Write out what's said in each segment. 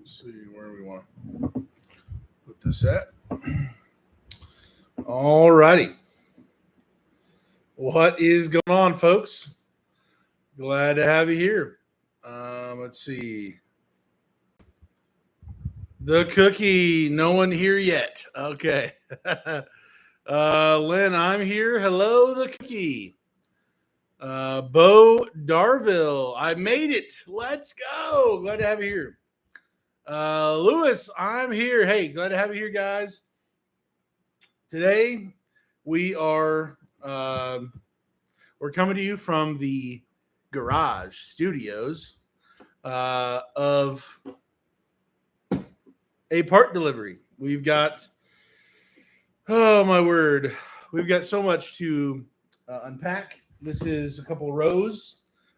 Let's see where we want to put this at. All righty. What is going on, folks? Glad to have you here. Let's see. The cookie. No one here yet. Okay. Lynn, I'm here. Hello, the cookie. Bo Darville. I made it. Let's go. Glad to have you here. Lewis, I'm here. Hey, glad to have you here, guys. Today, we are we're coming to you from the garage studios of a part delivery. We've got, oh my word, we've got so much to unpack. This is a couple rows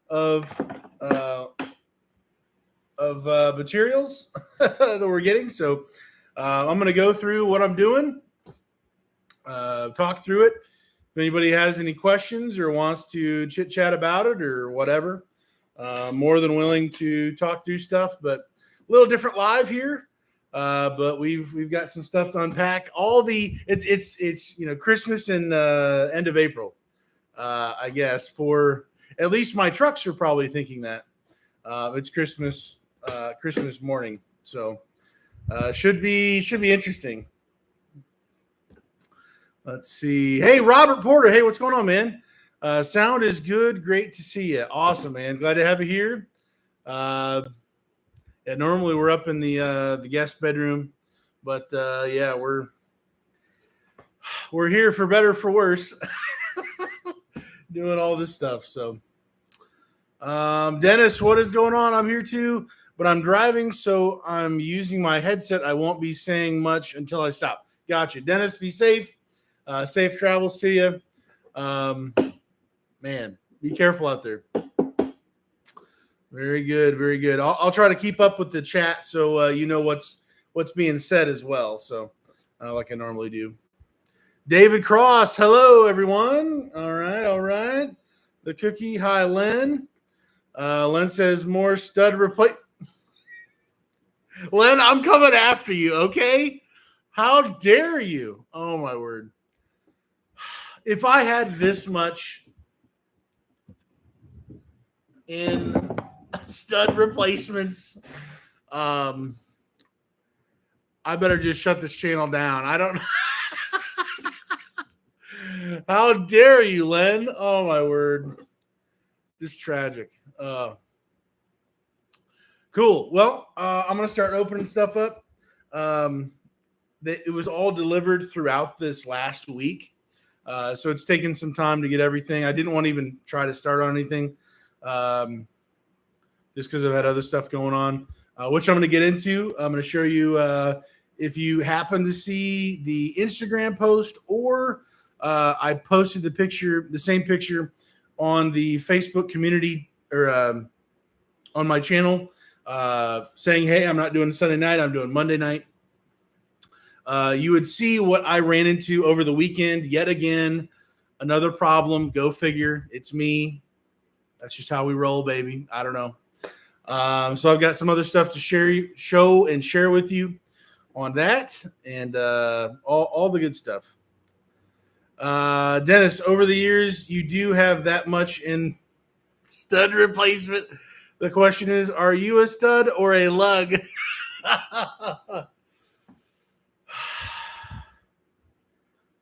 of materials that we're getting. So I'm going to go through what I'm doing, talk through it. If anybody has any questions or wants to chit chat about it or whatever, more than willing to talk through stuff, but a little different live here. But we've got some stuff to unpack. It's Christmas and end of April, I guess, for at least my trucks are probably thinking that it's Christmas morning. So should be interesting. Let's see. Hey, Robert Porter. Hey, what's going on, man? Sound is good. Great to see you. Awesome, man. Glad to have you here. Yeah, normally we're up in the guest bedroom, but yeah, we're here for better, for worse, doing all this stuff. So, Dennis, what is going on? I'm here too, but I'm driving, so I'm using my headset. I won't be saying much until I stop. Gotcha. Dennis, be safe. Safe travels to you. Man, be careful out there. Very good, very good. I'll try to keep up with the chat so you know what's being said as well. So, like I normally do. David Cross, hello everyone. All right. The cookie, hi Len. Len says more stud replace. Len, I'm coming after you. Okay, how dare you? Oh my word. If I had this much in stud replacements, I better just shut this channel down. I don't know. How dare you, Len? Oh my word. Just tragic. Cool. Well, I'm going to start opening stuff up. It was all delivered throughout this last week. So it's taken some time to get everything. I didn't want to even try to start on anything just because I've had other stuff going on, which I'm going to get into. I'm going to show you if you happen to see the Instagram post or I posted the same picture on the Facebook community or on my channel saying, hey, I'm not doing Sunday night. I'm doing Monday night. You would see what I ran into over the weekend. Yet again, another problem. Go figure. It's me. That's just how we roll, baby. I don't know. So I've got some other stuff to show and share with you on that and all the good stuff. Dennis, over the years, you do have that much in stud replacement. The question is, are you a stud or a lug?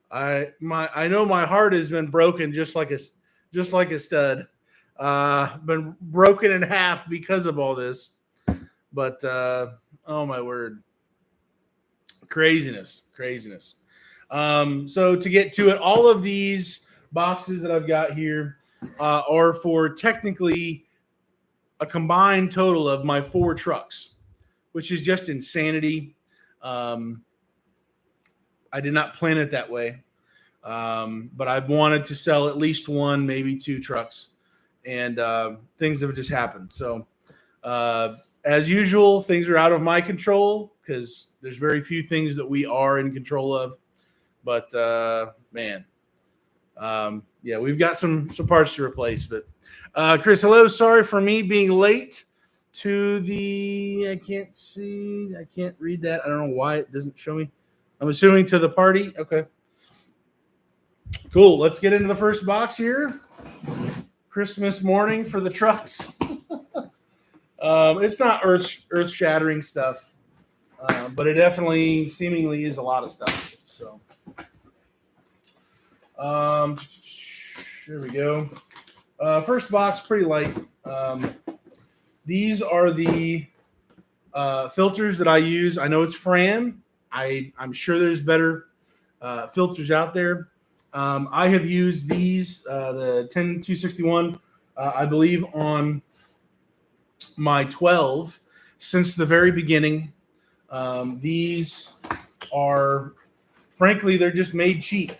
I know my heart has been broken just like a stud. Been broken in half because of all this. But oh my word. Craziness. So to get to it, all of these boxes that I've got here are for technically a combined total of my 4 trucks, which is just insanity. I did not plan it that way, but I wanted to sell at least 1, maybe 2 trucks, and things have just happened. So as usual, things are out of my control because there's very few things that we are in control of. But man, yeah, we've got some parts to replace. But Chris, hello. Sorry for me being late. to the, I can't see, I can't read that. I don't know why it doesn't show me. I'm assuming to the party. Okay. Cool. Let's get into the first box here. Christmas morning for the trucks. It's not earth shattering stuff, but it definitely seemingly is a lot of stuff. So, here we go. First box, pretty light. These are the filters that I use. I know it's Fran. I'm sure there's better filters out there. I have used these, the 10261, I believe, on my 12 since the very beginning. These are, frankly, they're just made cheap.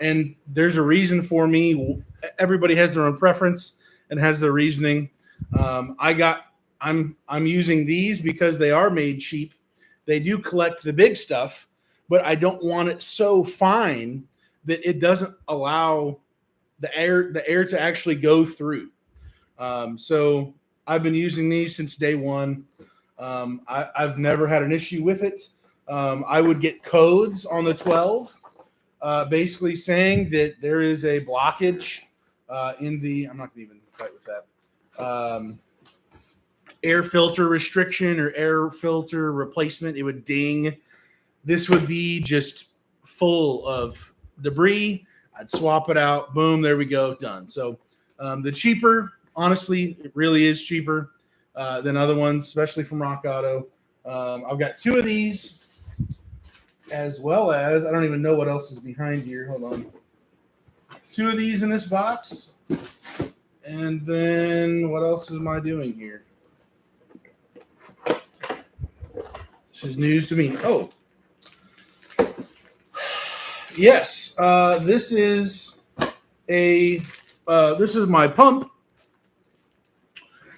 And there's a reason for me. Everybody has their own preference and has their reasoning. I'm using these because they are made cheap. They do collect the big stuff, but I don't want it so fine that it doesn't allow the air to actually go through. So I've been using these since day one. I've never had an issue with it. I would get codes on the 12, basically saying that there is a blockage in the, I'm not going to even fight with that, air filter restriction or air filter replacement. It would ding. This would be just full of debris. I'd swap it out. Boom, there we go, done. So the cheaper, honestly, it really is cheaper than other ones, especially from Rock Auto. I've got two of these, as well as, I don't even know what else is behind here. Hold on. Two of these in this box. And then what else am I doing here? This is news to me. Oh, yes. This is my pump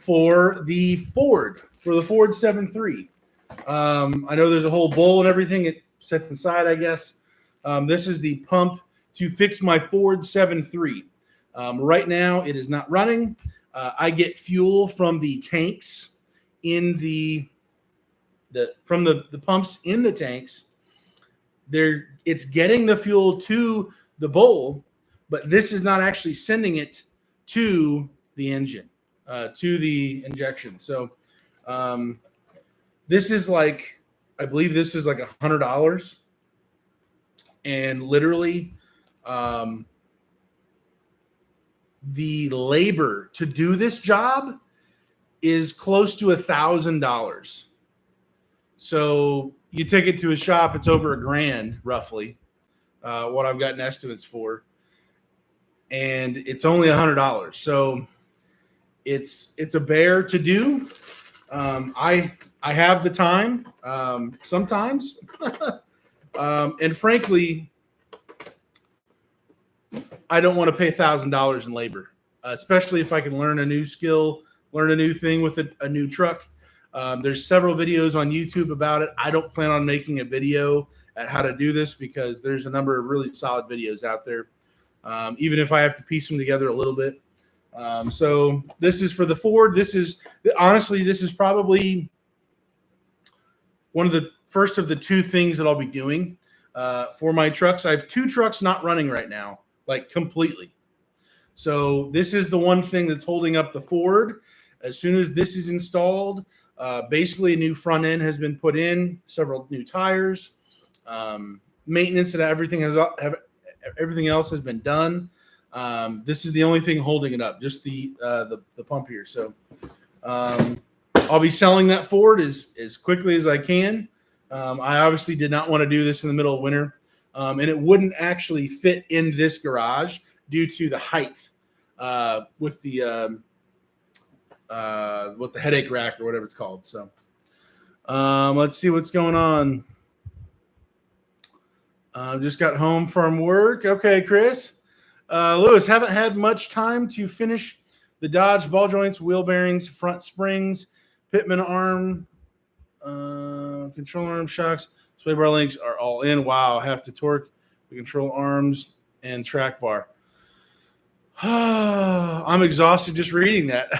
for the Ford 7.3. I know there's a whole bowl and everything. It sets inside, I guess. This is the pump to fix my Ford 7.3. Right now, it is not running. I get fuel from the tanks in from the pumps in the tanks. It's getting the fuel to the bowl, but this is not actually sending it to the engine, to the injection. So this is like, I believe this is like $100, and literally the labor to do this job is close to $1,000. So you take it to a shop, it's over $1,000 roughly, what I've gotten estimates for, and it's only $100. So it's a bear to do. I have the time sometimes, and frankly, I don't want to pay $1,000 in labor, especially if I can learn a new skill, learn a new thing with a new truck. There's several videos on YouTube about it. I don't plan on making a video at how to do this because there's a number of really solid videos out there, even if I have to piece them together a little bit. So this is for the Ford. This is probably one of the first of the two things that I'll be doing for my trucks. I have two trucks not running right now, like completely. So this is the one thing that's holding up the Ford. As soon as this is installed, basically a new front end has been put in, several new tires, maintenance and everything else has been done. This is the only thing holding it up, just the pump here. So I'll be selling that Ford as quickly as I can. I obviously did not want to do this in the middle of winter, and it wouldn't actually fit in this garage due to the height with the headache rack or whatever it's called. So let's see what's going on. Just got home from work. Okay, Chris. Lewis, haven't had much time to finish the Dodge ball joints, wheel bearings, front springs, Pitman arm, control arm shocks, sway bar links are all in. Wow, have to torque the control arms and track bar. I'm exhausted just reading that.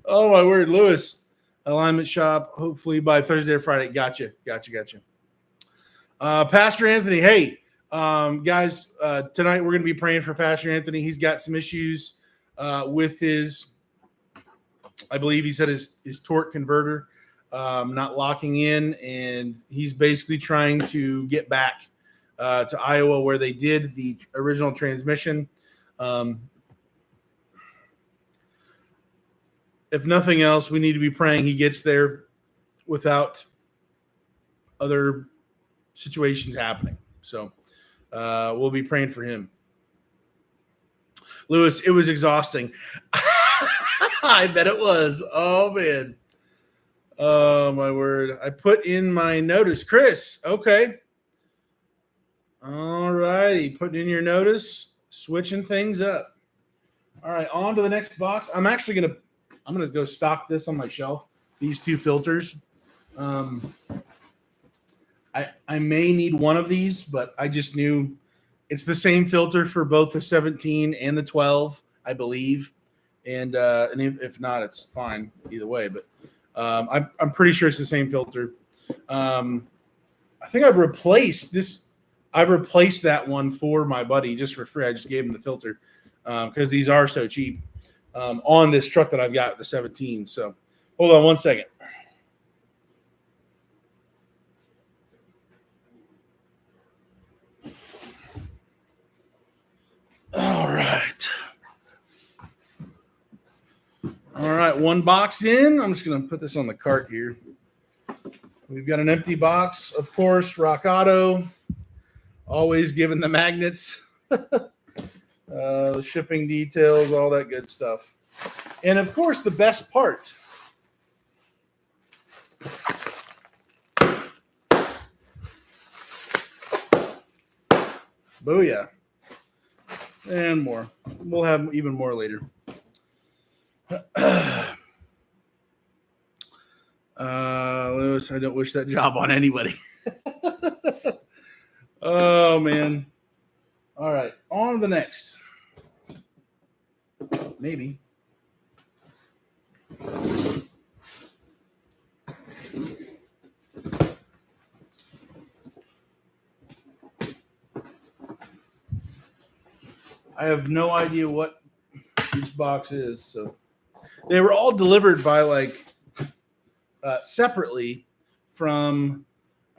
Oh my word, Lewis. Alignment shop, hopefully by Thursday or Friday. Gotcha. Pastor Anthony, hey, guys, tonight we're going to be praying for Pastor Anthony. He's got some issues with his, I believe he said his torque converter not locking in, and he's basically trying to get back to Iowa where they did the original transmission. If nothing else, we need to be praying he gets there without other situations happening. So we'll be praying for him. Lewis, it was exhausting. I bet it was. Oh, man. Oh, my word. I put in my notice. Chris, okay. All righty. Putting in your notice, switching things up. All right, on to the next box. I'm going to go stock this on my shelf, these two filters. I may need one of these, but I just knew it's the same filter for both the 17 and the 12, I believe. And if not, it's fine either way. But I'm pretty sure it's the same filter. I think I've replaced that one for my buddy just for free. I just gave him the filter because these are so cheap on this truck that I've got, the 17. So hold on one second. All right, one box in. I'm just going to put this on the cart here. We've got an empty box, of course, Rock Auto, always giving the magnets, the shipping details, all that good stuff. And, of course, the best part. Booyah. And more. We'll have even more later. Lewis, I don't wish that job on anybody. Oh, man. All right, on to the next. Maybe. I have no idea what each box is, so they were all delivered by separately from,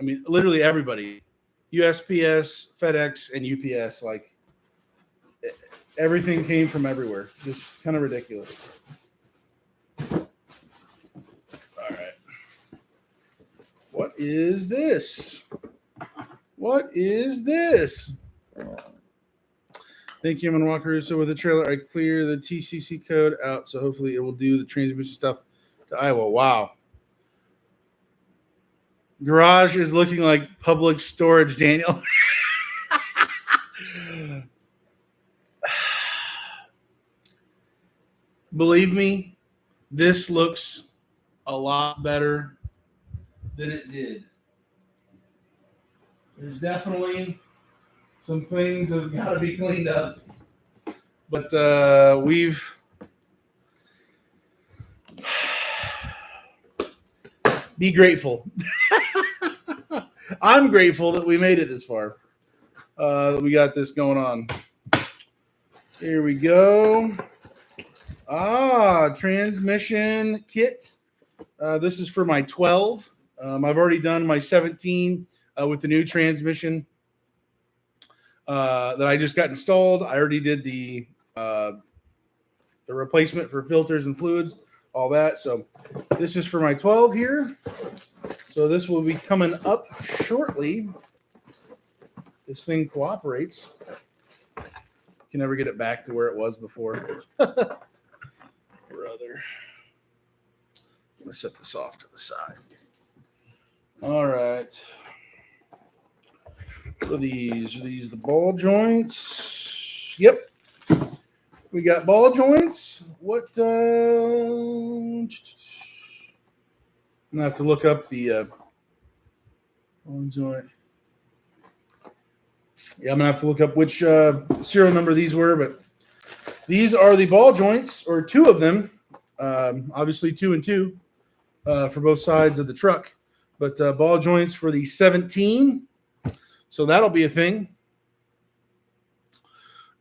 literally everybody. USPS, FedEx, and UPS. Everything came from everywhere. Just kind of ridiculous. All right. What is this? Thank you, I'm going to walk through. So with the trailer, I clear the TCC code out, so hopefully it will do the transmission stuff to Iowa. Wow. Garage is looking like public storage, Daniel. Believe me, this looks a lot better than it did. There's definitely some things that have got to be cleaned up. But we've be grateful. I'm grateful that we made it this far. That we got this going on. Here we go. Transmission kit. This is for my 12. I've already done my 17 with the new transmission that I just got installed. I already did the replacement for filters and fluids, all that. So this is for my 12 here. So this will be coming up shortly. This thing cooperates. Can never get it back to where it was before. Brother. I'm going to set this off to the side. All right. What are these? Are these the ball joints? Yep. We got ball joints. What? I'm going to have to look up the ball joint. Yeah, I'm going to have to look up which serial number these were, but these are the ball joints, or two of them, Obviously 2 and 2 for both sides of the truck, but ball joints for the 17. So that'll be a thing.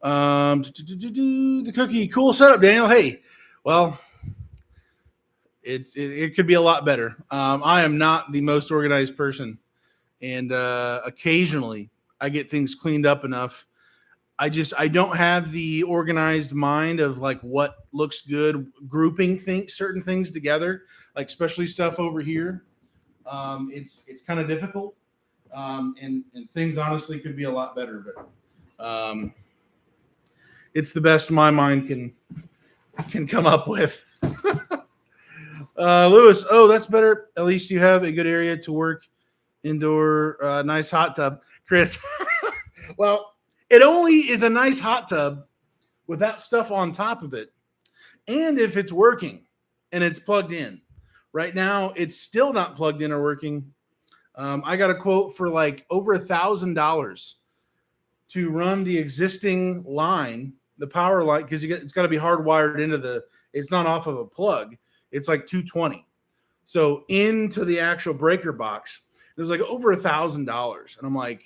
The cookie, cool setup, Daniel. Hey, well, it could be a lot better. I am not the most organized person, and occasionally I get things cleaned up enough. I don't have the organized mind of like what looks good, grouping certain things together, like especially stuff over here. It's kind of difficult, and things honestly could be a lot better, but it's the best my mind can come up with. Lewis, oh, that's better. At least you have a good area to work indoor, nice hot tub. Chris, well, it only is a nice hot tub without stuff on top of it. And if it's working and it's plugged in. Right now, it's still not plugged in or working. I got a quote for like over $1,000 to run the existing line, the power line, because it's got to be hardwired into it's not off of a plug. It's like $220. So into the actual breaker box, it was like over $1,000. And I'm like,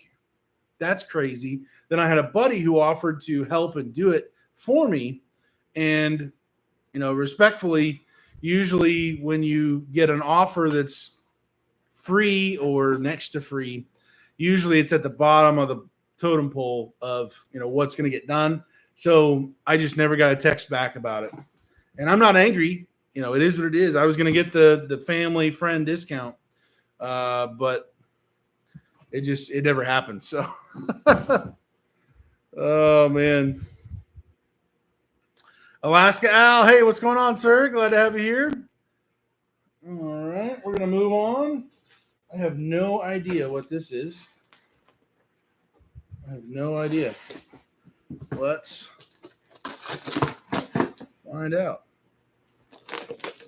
that's crazy. Then I had a buddy who offered to help and do it for me. And, respectfully, usually when you get an offer that's free or next to free, usually it's at the bottom of the totem pole of, what's going to get done. So I just never got a text back about it. And I'm not angry. It is what it is. I was going to get the family friend discount, but it never happened. So, oh man. Alaska Al, hey, what's going on, sir? Glad to have you here. All right, we're going to move on. I have no idea what this is. I have no idea. Let's find out.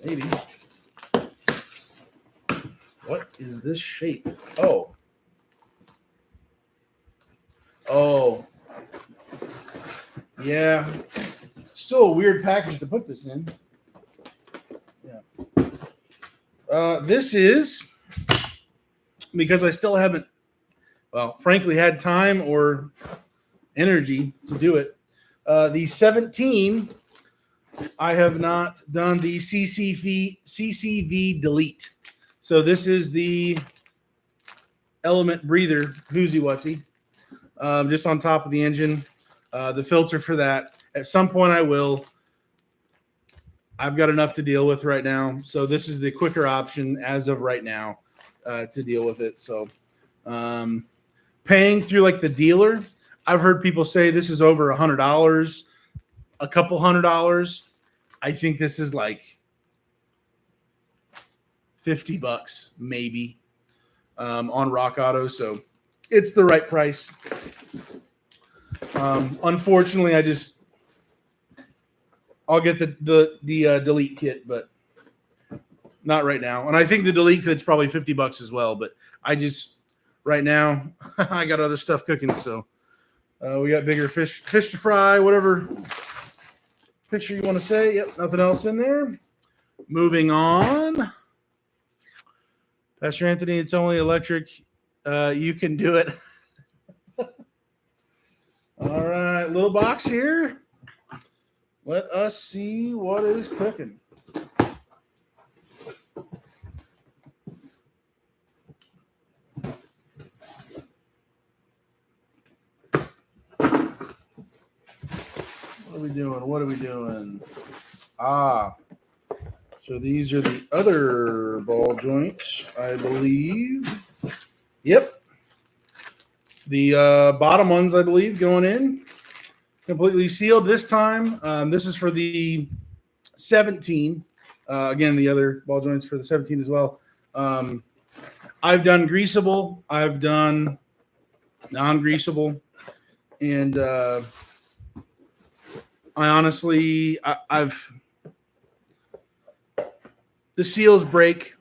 Maybe. What is this shape? Oh. Yeah. Still a weird package to put this in. Yeah. This is because I still haven't, frankly, had time or energy to do it. The 17, I have not done the CCV delete. So this is the element breather, whoozy whatsy, just on top of the engine. The filter for that. At some point I will. I've got enough to deal with right now. So this is the quicker option as of right now to deal with it. So paying through like the dealer, I've heard people say this is over $100, a couple $100. I think this is like $50 maybe on Rock Auto. So it's the right price. Unfortunately, I'll get the delete kit, but not right now. And I think the delete kit's probably $50 as well. But right now, I got other stuff cooking. So we got bigger fish to fry, whatever picture you want to say. Yep, nothing else in there. Moving on. Pastor Anthony, it's only electric. You can do it. All right, little box here. Let us see what is cooking. What are we doing? So these are the other ball joints, I believe. Yep. The bottom ones, I believe, going in. Completely sealed this time. This is for the 17. Again, the other ball joints for the 17 as well. I've done greasable. I've done non-greasable. And I honestly, the seals break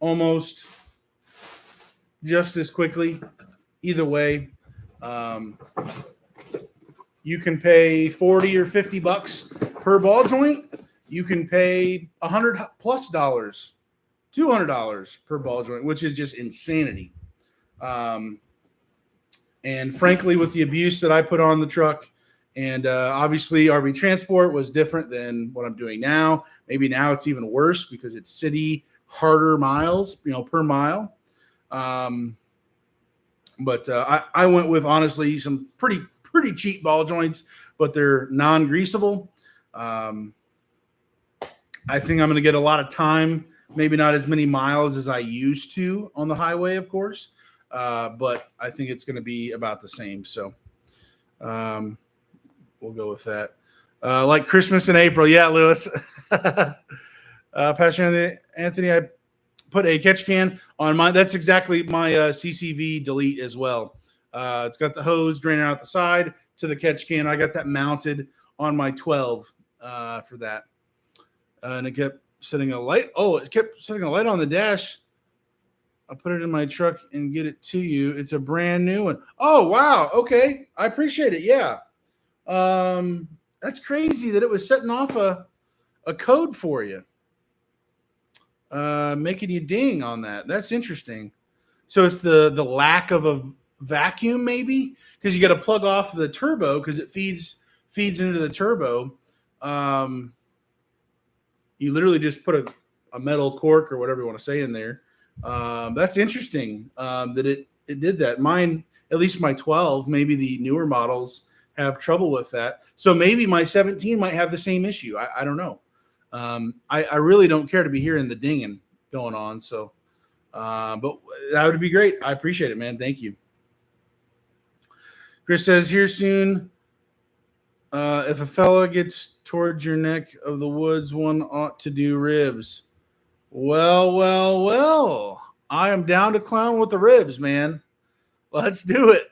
almost just as quickly. Either way, you can pay $40 or $50 per ball joint. you can pay $100+ $200 per ball joint, which is just insanity. And frankly, with the abuse that I put on the truck, and obviously RV Transport was different than what I'm doing now. Maybe now it's even worse because it's city harder miles, per mile. But I went with, honestly, some pretty cheap ball joints, but they're non-greasable. I think I'm going to get a lot of time, maybe not as many miles as I used to on the highway, of course. But I think it's going to be about the same. So we'll go with that. Like Christmas in April. Yeah, Lewis. Pastor Anthony, I put a catch can on mine. That's exactly my CCV delete as well. It's got the hose draining out the side to the catch can. I got that mounted on my 12 for that. And it kept setting a light. Oh, it kept setting a light on the dash. I'll put it in my truck and get it to you. It's a brand new one. Oh, wow. Okay. I appreciate it. Yeah. That's crazy that it was setting off a code for you. Making you ding on that. That's interesting. So it's the lack of a vacuum, maybe, because you got to plug off the turbo because it feeds into the turbo. You literally just put a metal cork or whatever you want to say in there. That's interesting that it did that. Mine, at least my 12, maybe the newer models have trouble with that. So maybe my 17 might have the same issue. I don't know. I really don't care to be hearing the dinging going on. So, but that would be great. I appreciate it, man. Thank you. Chris says, here soon. If a fella gets towards your neck of the woods, one ought to do ribs. Well. I am down to clown with the ribs, man. Let's do it.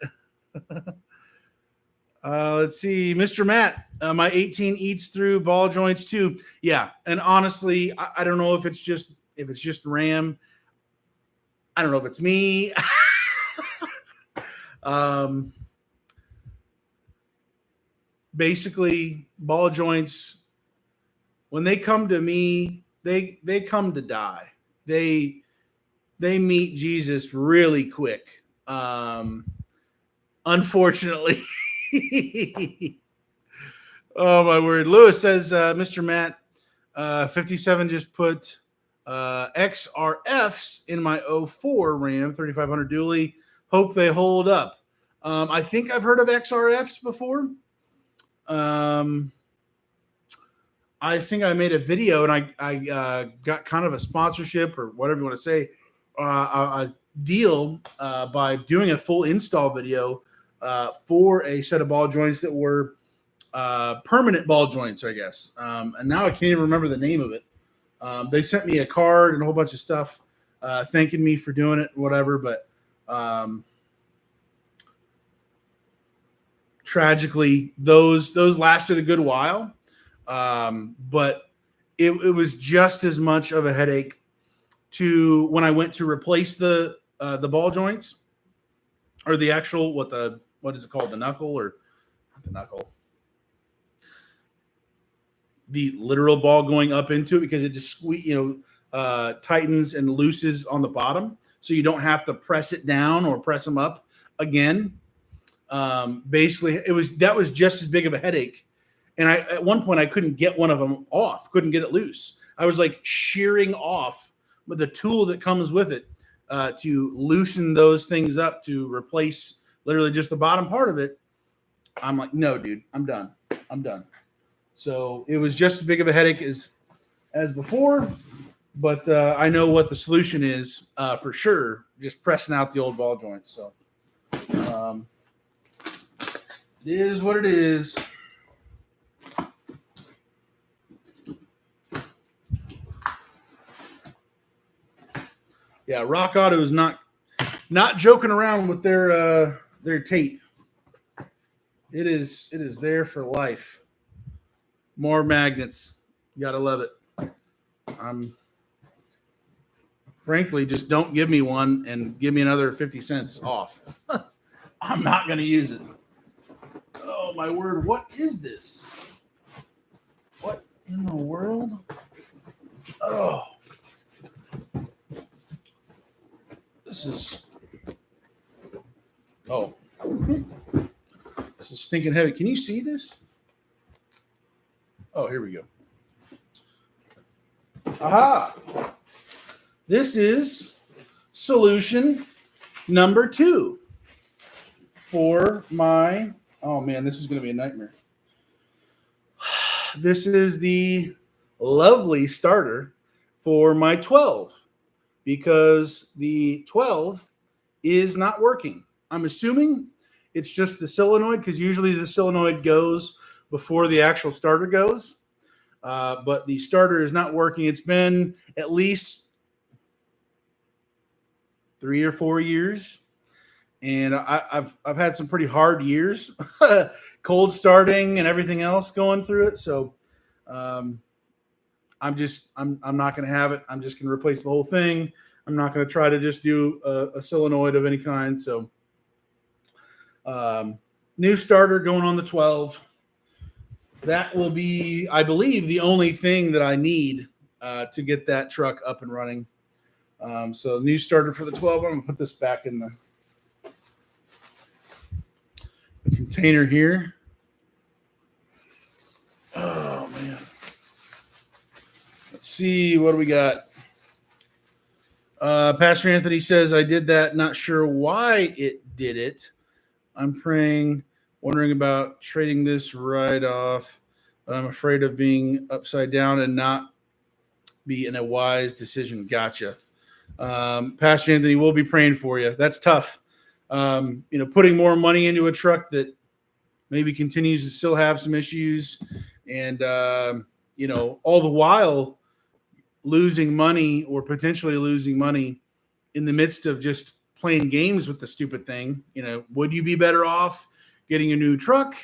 Let's see. Mr. Matt, my 18 eats through ball joints too. Yeah. And honestly, I don't know if it's just RAM. I don't know if it's me. Basically, ball joints, when they come to me, they come to die. They meet Jesus really quick. Unfortunately. Oh my word. Lewis says, Mr. Matt, 57 just put XRFs in my 04 Ram 3500 dually. Hope they hold up. I think I've heard of XRFs before. I think I made a video and I got kind of a sponsorship or whatever you want to say, a deal by doing a full install video for a set of ball joints that were permanent ball joints, I guess. And now I can't even remember the name of it. They sent me a card and a whole bunch of stuff thanking me for doing it, whatever. But tragically, those lasted a good while. But it was just as much of a headache to when I went to replace the ball joints or the actual, what is it called? The knuckle or not the knuckle? The literal ball going up into it because it just tightens and looses on the bottom. So you don't have to press it down or press them up again. Basically that was just as big of a headache. And at one point I couldn't get one of them off, couldn't get it loose. I was like shearing off with the tool that comes with it to loosen those things up to replace literally just the bottom part of it. I'm like, no, dude, I'm done. So it was just as big of a headache as before, but I know what the solution is for sure. Just pressing out the old ball joints. So it is what it is. Yeah, Rock Auto is not joking around with their tape. It is there for life. More magnets. You gotta love it. Frankly, just don't give me one and give me another 50 cents off. I'm not gonna use it. Oh my word, what is this? What in the world? Oh, this is. Oh, this is stinking heavy. Can you see this? Oh, here we go. Aha! This is solution number 2 for my. Oh man, this is going to be a nightmare. This is the lovely starter for my 12 because the 12 is not working. I'm assuming it's just the solenoid because usually the solenoid goes before the actual starter goes. But the starter is not working. It's been at least 3 or 4 years, and I've had some pretty hard years, cold starting and everything else going through it. So I'm not going to have it. I'm just going to replace the whole thing. I'm not going to try to just do a solenoid of any kind. So new starter going on the 12. That will be, I believe, the only thing that I need to get that truck up and running. So new starter for the 12. I'm going to put this back in the container here. Oh, man. Let's see. What do we got? Pastor Anthony says, I did that. Not sure why it did it. I'm praying, wondering about trading this right off. But I'm afraid of being upside down and not be in a wise decision. Gotcha. Pastor Anthony, we'll be praying for you. That's tough. Putting more money into a truck that maybe continues to still have some issues and, all the while losing money or potentially losing money in the midst of just playing games with the stupid thing. Would you be better off getting a new truck,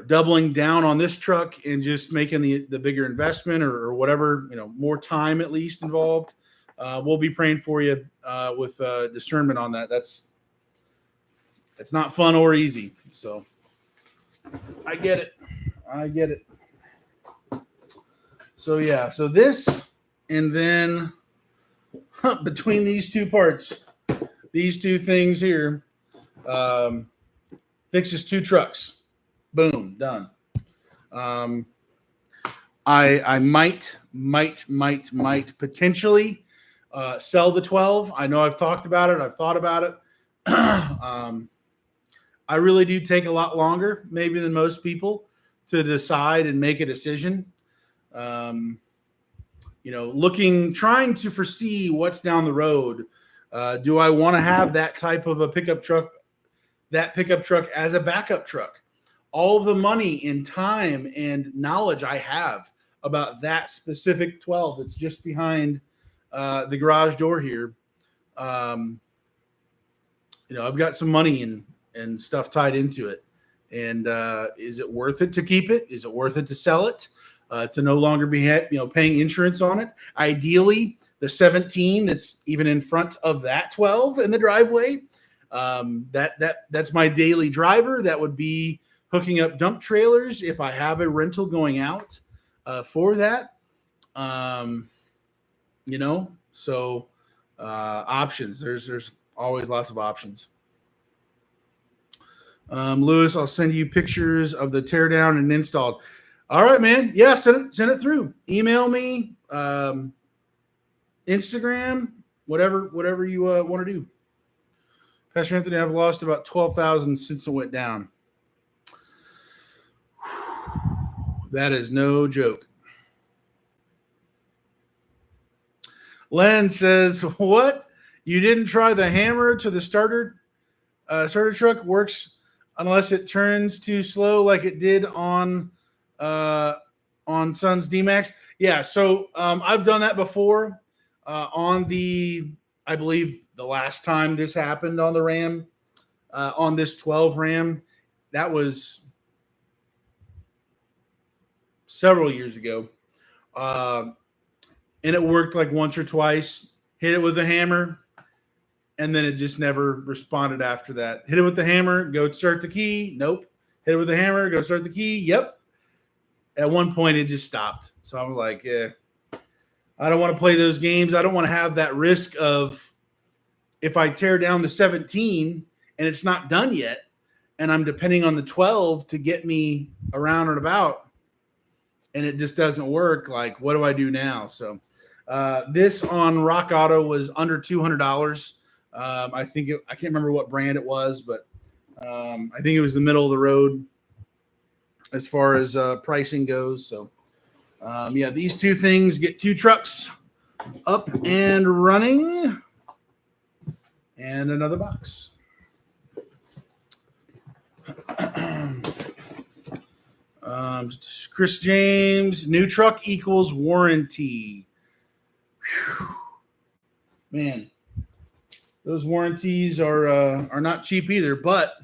doubling down on this truck and just making the bigger investment or whatever, more time at least involved? We'll be praying for you with discernment on that. It's not fun or easy. So I get it. So yeah, so this and then between these two parts, these two things here, fixes 2 trucks. Boom, done. I might potentially sell the 12. I know I've talked about it. I've thought about it. I really do take a lot longer, maybe than most people, to decide and make a decision. Trying to foresee what's down the road. Do I want to have that type of a pickup truck as a backup truck? All of the money and time and knowledge I have about that specific 12 that's just behind the garage door here. I've got some money and stuff tied into it. And is it worth it to keep it? Is it worth it to sell it? To no longer be paying insurance on it? Ideally, the 17 that's even in front of that 12 in the driveway. That's my daily driver. That would be hooking up dump trailers if I have a rental going out for that. So options. There's always lots of options. Lewis, I'll send you pictures of the teardown and installed. All right, man. Yeah, send it through. Email me, Instagram, whatever you want to do. Pastor Anthony, I've lost about 12,000 since it went down. That is no joke. Len says, what? You didn't try the hammer to the starter truck? Works unless it turns too slow like it did on Sun's D-Max. Yeah, so I've done that before on I believe the last time this happened on the Ram, on this 12 Ram. That was several years ago. And it worked like once or twice. Hit it with a hammer, and then it just never responded after that. Hit it with the hammer, go start the key. Nope. Hit it with the hammer, go start the key. Yep. at one point it just stopped. So I'm like, yeah, I don't want to play those games. I don't want to have that risk of if I tear down the 17 and it's not done yet, and I'm depending on the 12 to get me around and about, and it just doesn't work. Like, what do I do now? So this on Rock Auto was under $200. I think I can't remember what brand it was, but I think it was the middle of the road as far as pricing goes. So yeah, these two things get 2 trucks up and running, and another box. Chris James, new truck equals warranty. Whew. Man, those warranties are not cheap either, but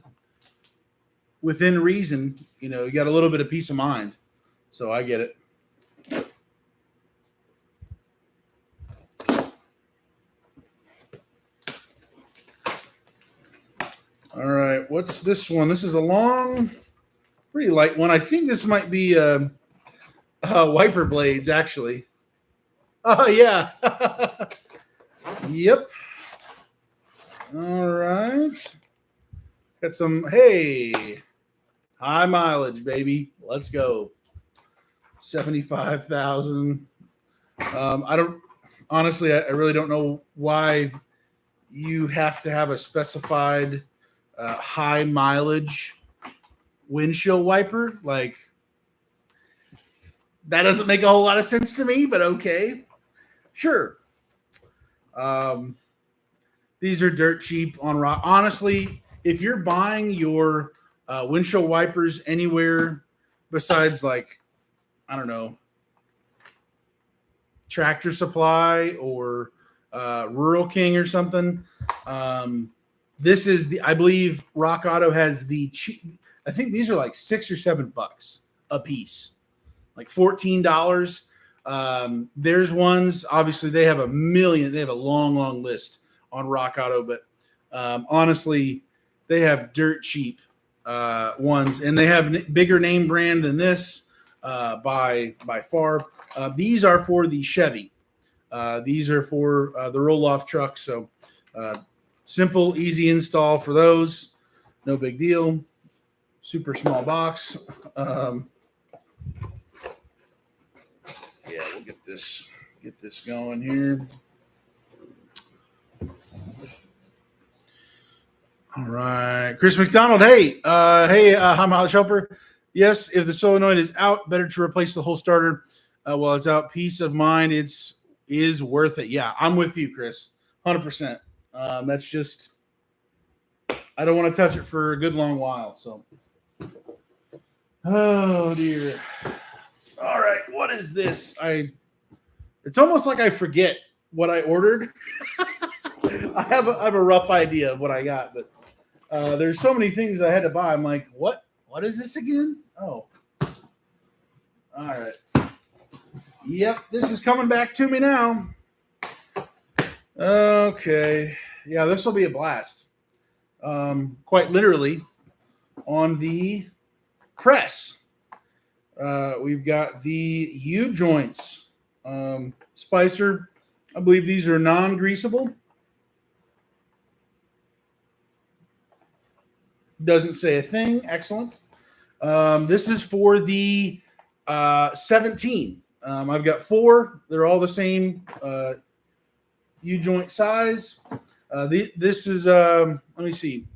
within reason, you got a little bit of peace of mind. So I get it. All right, what's this one? This is a long, pretty light one. I think this might be wiper blades, actually. Oh, yeah. Yep. All right. Got some, hey, high mileage, baby. Let's go. 75,000. Honestly, I really don't know why you have to have a specified high mileage windshield wiper. Like, that doesn't make a whole lot of sense to me, but okay, sure. These are dirt cheap on Rock. Honestly, if you're buying your windshield wipers anywhere besides, like, I don't know, Tractor Supply or Rural King or something, this is I believe Rock Auto has the cheap. I think these are like $6 or $7 a piece, like $14. There's ones, obviously they have a million. They have a long list on Rock Auto, but honestly, they have dirt cheap ones, and they have bigger name brand than this by far. These are for the Chevy. These are for the roll-off truck. So simple, easy install for those. No big deal. Super small box. Yeah, we'll get this going here. All right, Chris McDonald. Hey, HighMileageHelper. Yes, if the solenoid is out, better to replace the whole starter while it's out. Peace of mind, is worth it. Yeah, I'm with you, Chris. 100%. That's just, I don't want to touch it for a good long while. So, oh dear. All right, what is this? It's almost like I forget what I ordered. I have a rough idea of what I got, but there's so many things I had to buy. I'm like, what is this again? Oh, all right. Yep, this is coming back to me now. Okay. Yeah, this will be a blast. Quite literally, on the press, we've got the U-joints. Spicer, I believe these are non-greasable. Doesn't say a thing. Excellent. This is for the 17. I've got 4. They're all the same U-joint size. This is let me see.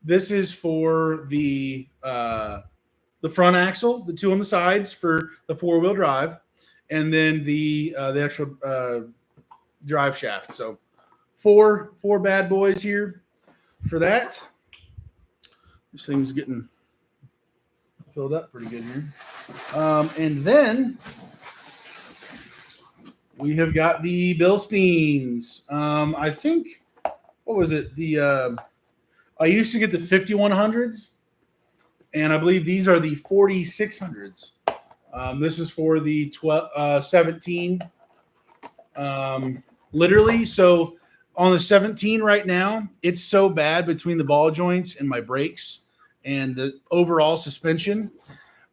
This is for the front axle, the 2 on the sides for the 4-wheel drive, and then the actual drive shaft. So 4 bad boys here for that. This thing's getting filled up pretty good here. And then we have got the Bilsteins. I think, what was it? I used to get the 5100s, and I believe these are the 4600s. This is for the 17. Literally, so on the 17 right now, it's so bad between the ball joints and my brakes and the overall suspension.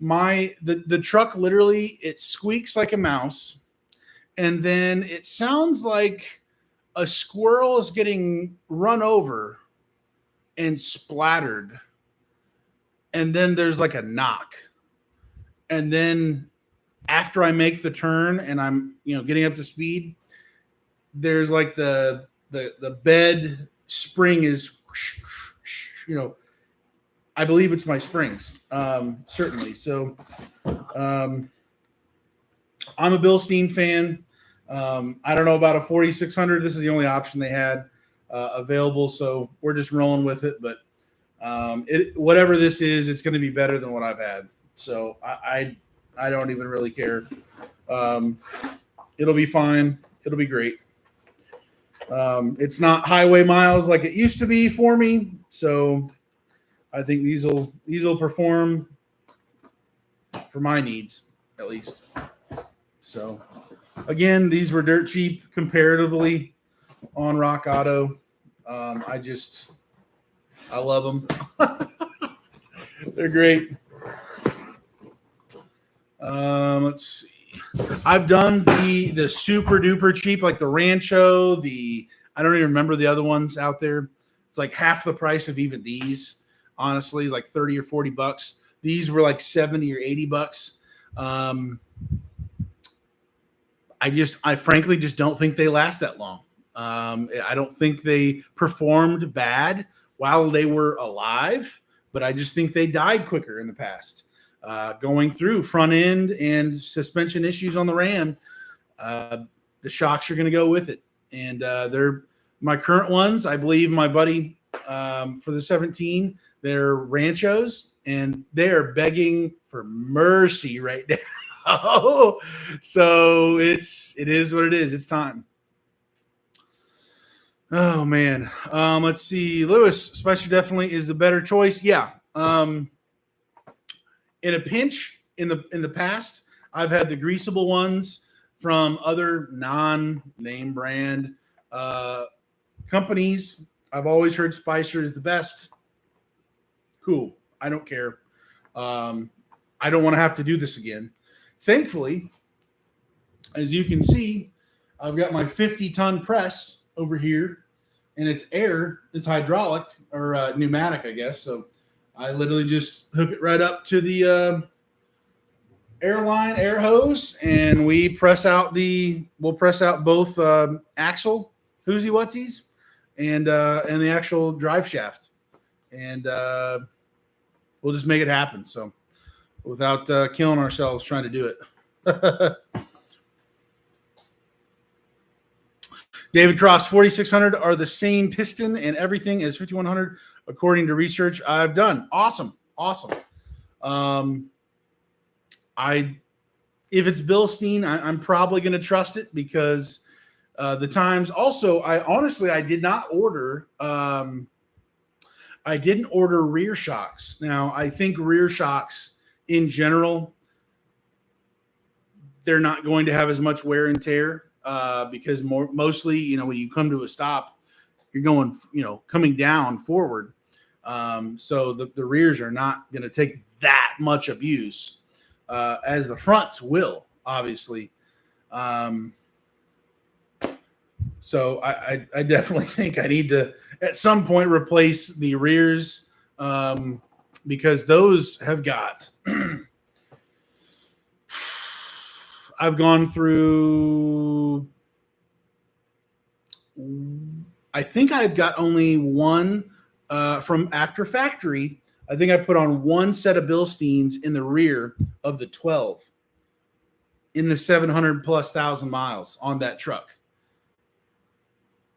the truck literally, it squeaks like a mouse, and then it sounds like a squirrel is getting run over and splattered, and then there's like a knock, and then after I make the turn and I'm getting up to speed, there's like the bed spring is I believe it's my springs, certainly. So I'm a Bilstein fan. I don't know about a 4600. This is the only option they had available, so we're just rolling with it. But whatever this is, it's going to be better than what I've had. So I don't even really care. It'll be fine. It'll be great. It's not highway miles like it used to be for me, so I think these will perform for my needs at least. So again, these were dirt cheap comparatively on Rock Auto. I love them. They're great. Let's see. I've done the super duper cheap, like the Rancho, I don't even remember the other ones out there. It's like half the price of even these, honestly, like 30 or 40 bucks. These were like 70 or 80 bucks. I frankly just don't think they last that long. I don't think they performed bad while they were alive, but I just think they died quicker in the past. Going through front end and suspension issues on the Ram, the shocks are going to go with it. And they're my current ones. I believe my buddy for the 17, they're Ranchos, and they are begging for mercy right now. So it is what it is. It's time. Oh man. Let's see. Lewis, Spicer definitely is the better choice. Yeah. In a pinch, in the past, I've had the greasable ones from other non-name brand companies. I've always heard Spicer is the best. Cool. I don't care. I don't want to have to do this again. Thankfully, as you can see, I've got my 50-ton press over here, and it's hydraulic or pneumatic, I guess. So I literally just hook it right up to the airline air hose, and we'll press out both axle whoosie whatsies and the actual drive shaft, and we'll just make it happen. So without killing ourselves trying to do it. David Cross, 4600 are the same piston and everything as 5100, according to research I've done. Awesome. If it's Bilstein, I'm probably going to trust it because the times. Also, I did not order. I didn't order rear shocks. Now, I think rear shocks in general, they're not going to have as much wear and tear because mostly, when you come to a stop, you're going, coming down forward. So the rears are not going to take that much abuse as the fronts will, obviously. So I definitely think I need to, at some point, replace the rears because those have got I've gone through, I think I've got only one from after factory. I think I put on one set of Bilsteins in the rear of the 12 in the 700,000+ miles on that truck.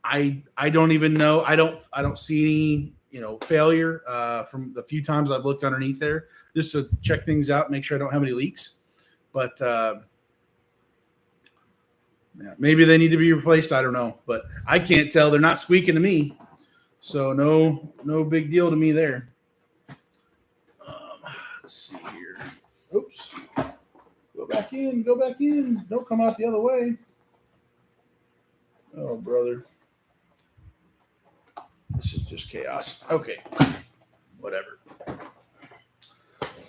I don't even know. I don't see any, failure from the few times I've looked underneath there just to check things out, make sure I don't have any leaks. But yeah, maybe they need to be replaced. I don't know, but I can't tell. They're not squeaking to me, so no big deal to me there. Let's see here. Oops. Go back in. Don't come out the other way. Oh, brother. This is just chaos. Okay. Whatever.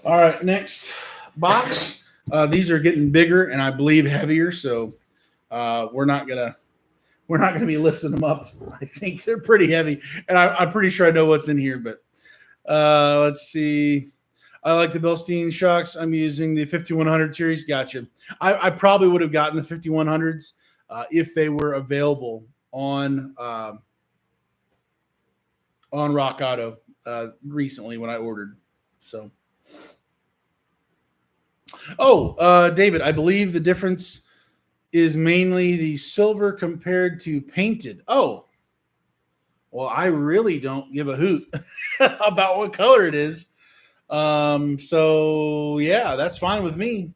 All right. Next. box. These are getting bigger and I believe heavier, so we're not gonna be lifting them up. I think they're pretty heavy, and I'm pretty sure I know what's in here. But let's see. I like the Bilstein shocks. I'm using the 5100 series. Gotcha. I probably would have gotten the 5100s if they were available on Rock Auto recently when I ordered. So, David, I believe the difference is mainly the silver compared to painted. Oh, well, I really don't give a hoot about what color it is. So yeah, that's fine with me.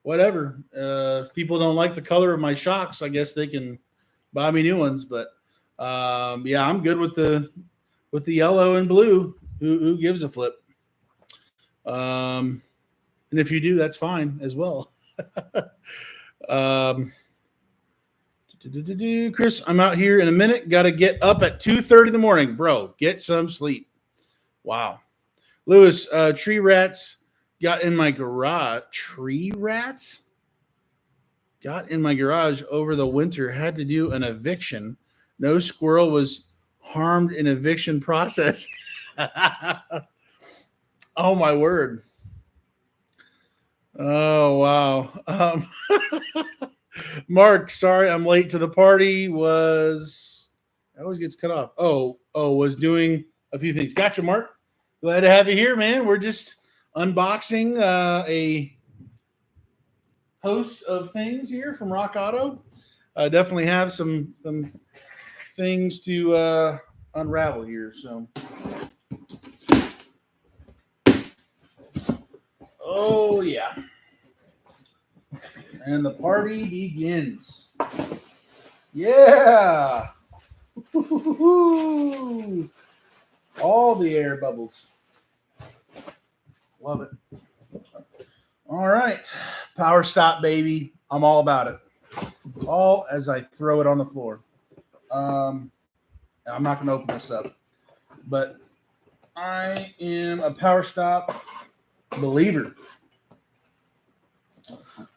Whatever. If people don't like the color of my shocks, I guess they can buy me new ones. But yeah, I'm good with the yellow and blue. Who gives a flip? And if you do, that's fine as well. Chris, I'm out here in a minute. Got to get up at 2:30 in the morning, bro. Get some sleep. Wow. Lewis, tree rats got in my garage. Tree rats got in my garage over the winter. Had to do an eviction. No squirrel was harmed in eviction process. Oh, my word. Oh, wow. Mark, sorry I'm late to the party. It always gets cut off. Was doing a few things. Gotcha, Mark. Glad to have you here, man. We're just unboxing a host of things here from Rock Auto. Definitely have some things to unravel here. So, oh yeah, and the party begins. Yeah, all the air bubbles. Love it. All right. Power stop, baby. I'm all about it. All as I throw it on the floor. I'm not going to open this up, but I am a power stop believer.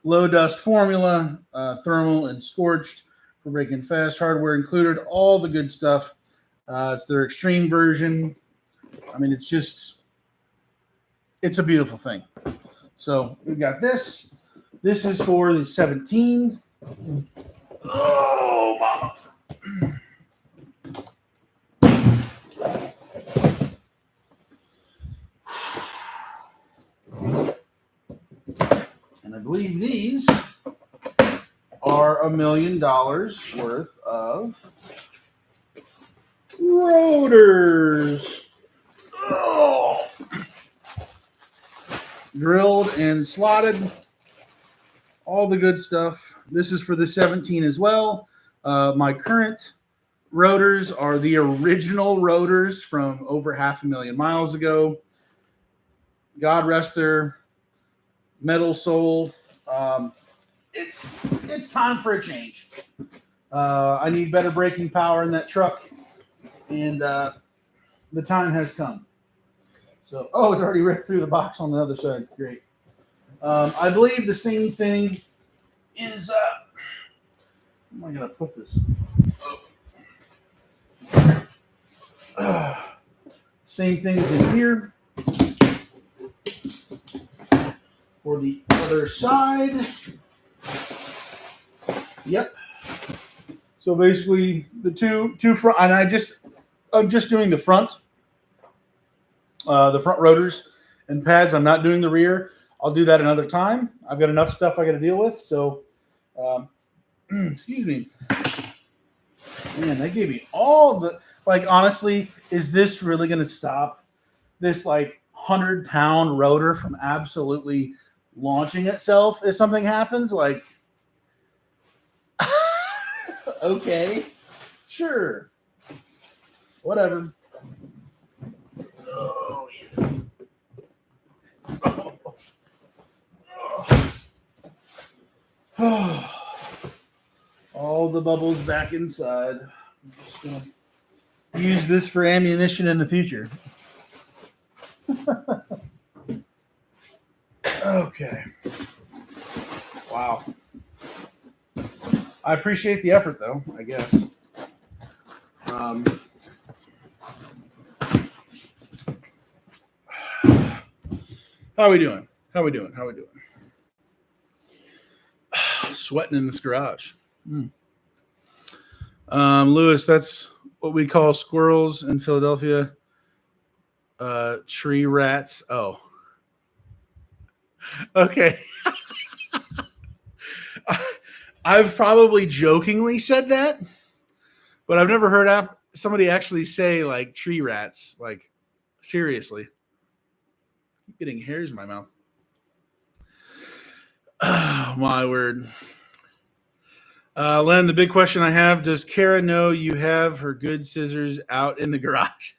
Low dust formula, thermal and scorched for breaking fast, hardware included, all the good stuff. It's their extreme version. I mean, it's a beautiful thing. So we've got this. This is for the 17. Oh, mama. And I believe these are $1 million worth of rotors. Oh. Drilled and slotted, all the good stuff. This is for the 17 as well. My current rotors are the original rotors from over 500,000 miles ago. God rest their metal soul. It's time for a change. I need better braking power in that truck, and the time has come. So, it's already ripped through the box on the other side. Great. I believe the same thing is. How am I going to put this? Same thing is in here. For the other side. Yep. So basically, the two front, and I'm just doing the front. The front rotors and pads. I'm not doing the rear. I'll do that another time. I've got enough stuff I got to deal with. So, excuse me. Man, they gave me all the, honestly, is this really going to stop this 100-pound rotor from absolutely launching itself if something happens? Okay, sure, whatever. Oh, yeah. Oh. All the bubbles back inside. I'm just going to use this for ammunition in the future. Okay. Wow. I appreciate the effort, though, I guess. How are we doing? Sweating in this garage. Lewis, that's what we call squirrels in Philadelphia. Tree rats. Oh. Okay. I've probably jokingly said that, but I've never heard somebody actually say like tree rats. Like, seriously. I'm getting hairs in my mouth. Oh, my word. Len, the big question I have, does Kara know you have her good scissors out in the garage?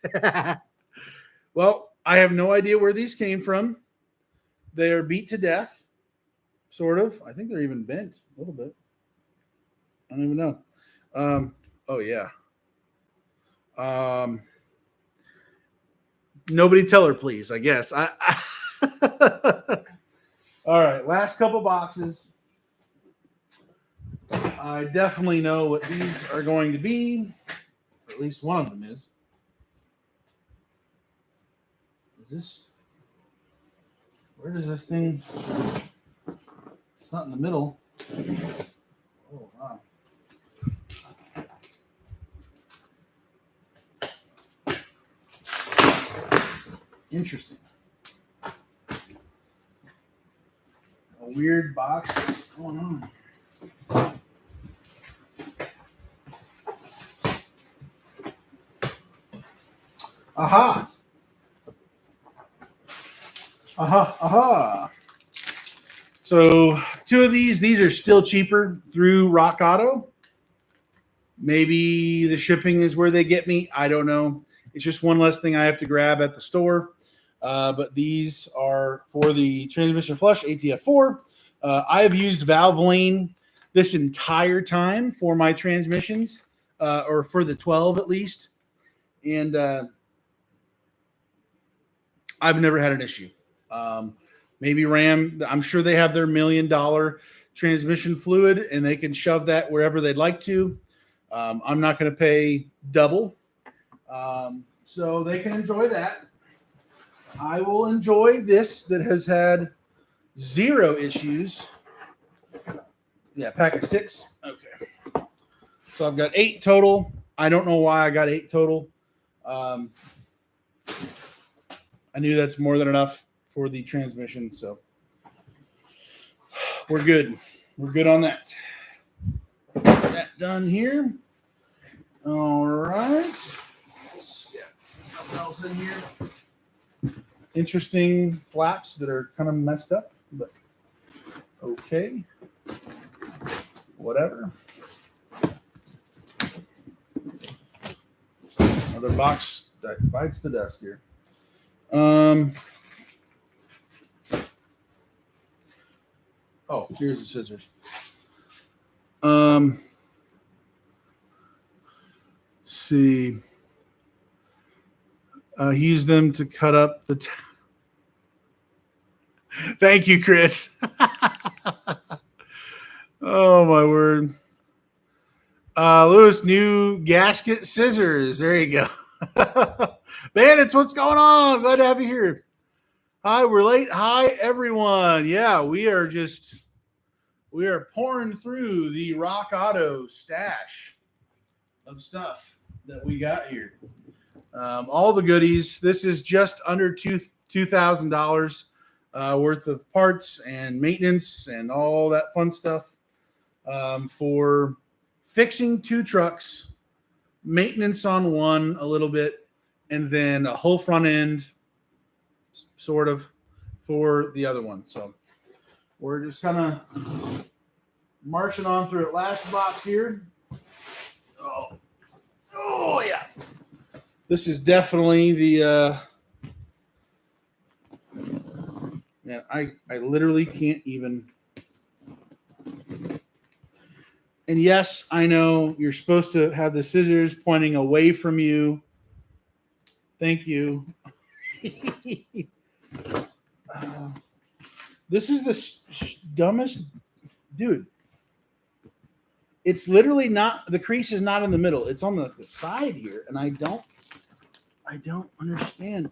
Well, I have no idea where these came from. They are beat to death, sort of. I think they're even bent a little bit. I don't even know. Oh, yeah. Nobody tell her, please, I guess. All right, last couple boxes. I definitely know what these are going to be. Or at least one of them is. Where does this thing? It's not in the middle. Oh, wow. Interesting. A weird box. What's going on? Aha. So 2 of these are still cheaper through Rock Auto. Maybe the shipping is where they get me. I don't know. It's just one less thing I have to grab at the store. But these are for the transmission flush ATF4. I have used Valvoline this entire time for my transmissions, or for the 12 at least. And I've never had an issue. Maybe Ram, I'm sure they have their $1 million transmission fluid and they can shove that wherever they'd like to. I'm not going to pay double. So they can enjoy that. I will enjoy this that has had 0 issues. Yeah, pack of 6. Okay. So I've got 8 total. I don't know why I got 8 total. I knew that's more than enough for the transmission, so we're good. We're good on that. That done here. All right. Yeah, nothing else in here. Interesting flaps that are kind of messed up, but okay. Whatever. Another box that bites the dust here. Oh, here's the scissors. Let's see. He used them to cut up the. Thank you, Chris. Oh my word. Lewis, new gasket scissors. There you go. Bandits, what's going on? Glad to have you here. Hi, we're late. Hi, everyone. Yeah, we are pouring through the Rock Auto stash of stuff that we got here. All the goodies. This is just under $2,000 worth of parts and maintenance and all that fun stuff for fixing 2 trucks, maintenance on one a little bit, and then a whole front end sort of for the other one. So we're just kind of marching on through it. Last box here. Oh yeah. This is definitely the man, I literally can't even. And yes, I know you're supposed to have the scissors pointing away from you. Thank you. This is the dumbest, dude. It's literally not, the crease is not in the middle. It's on the side here, and I don't understand.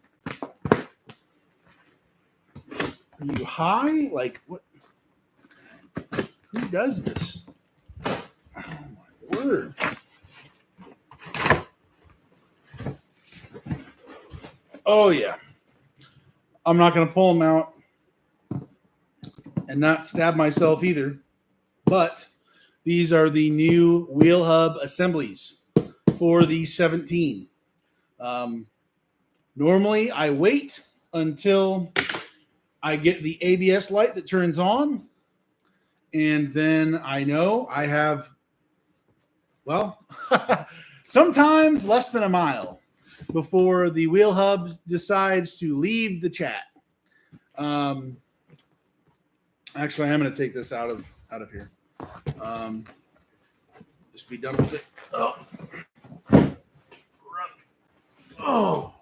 Are you high? Like, what? Who does this? Oh my word. Oh yeah. I'm not going to pull them out and not stab myself either, but these are the new wheel hub assemblies for the 17. Normally, I wait until I get the ABS light that turns on, and then I know I have, well, sometimes less than a mile before the wheel hub decides to leave the chat. Actually, I'm going to take this out of here. Just be done with it. Oh.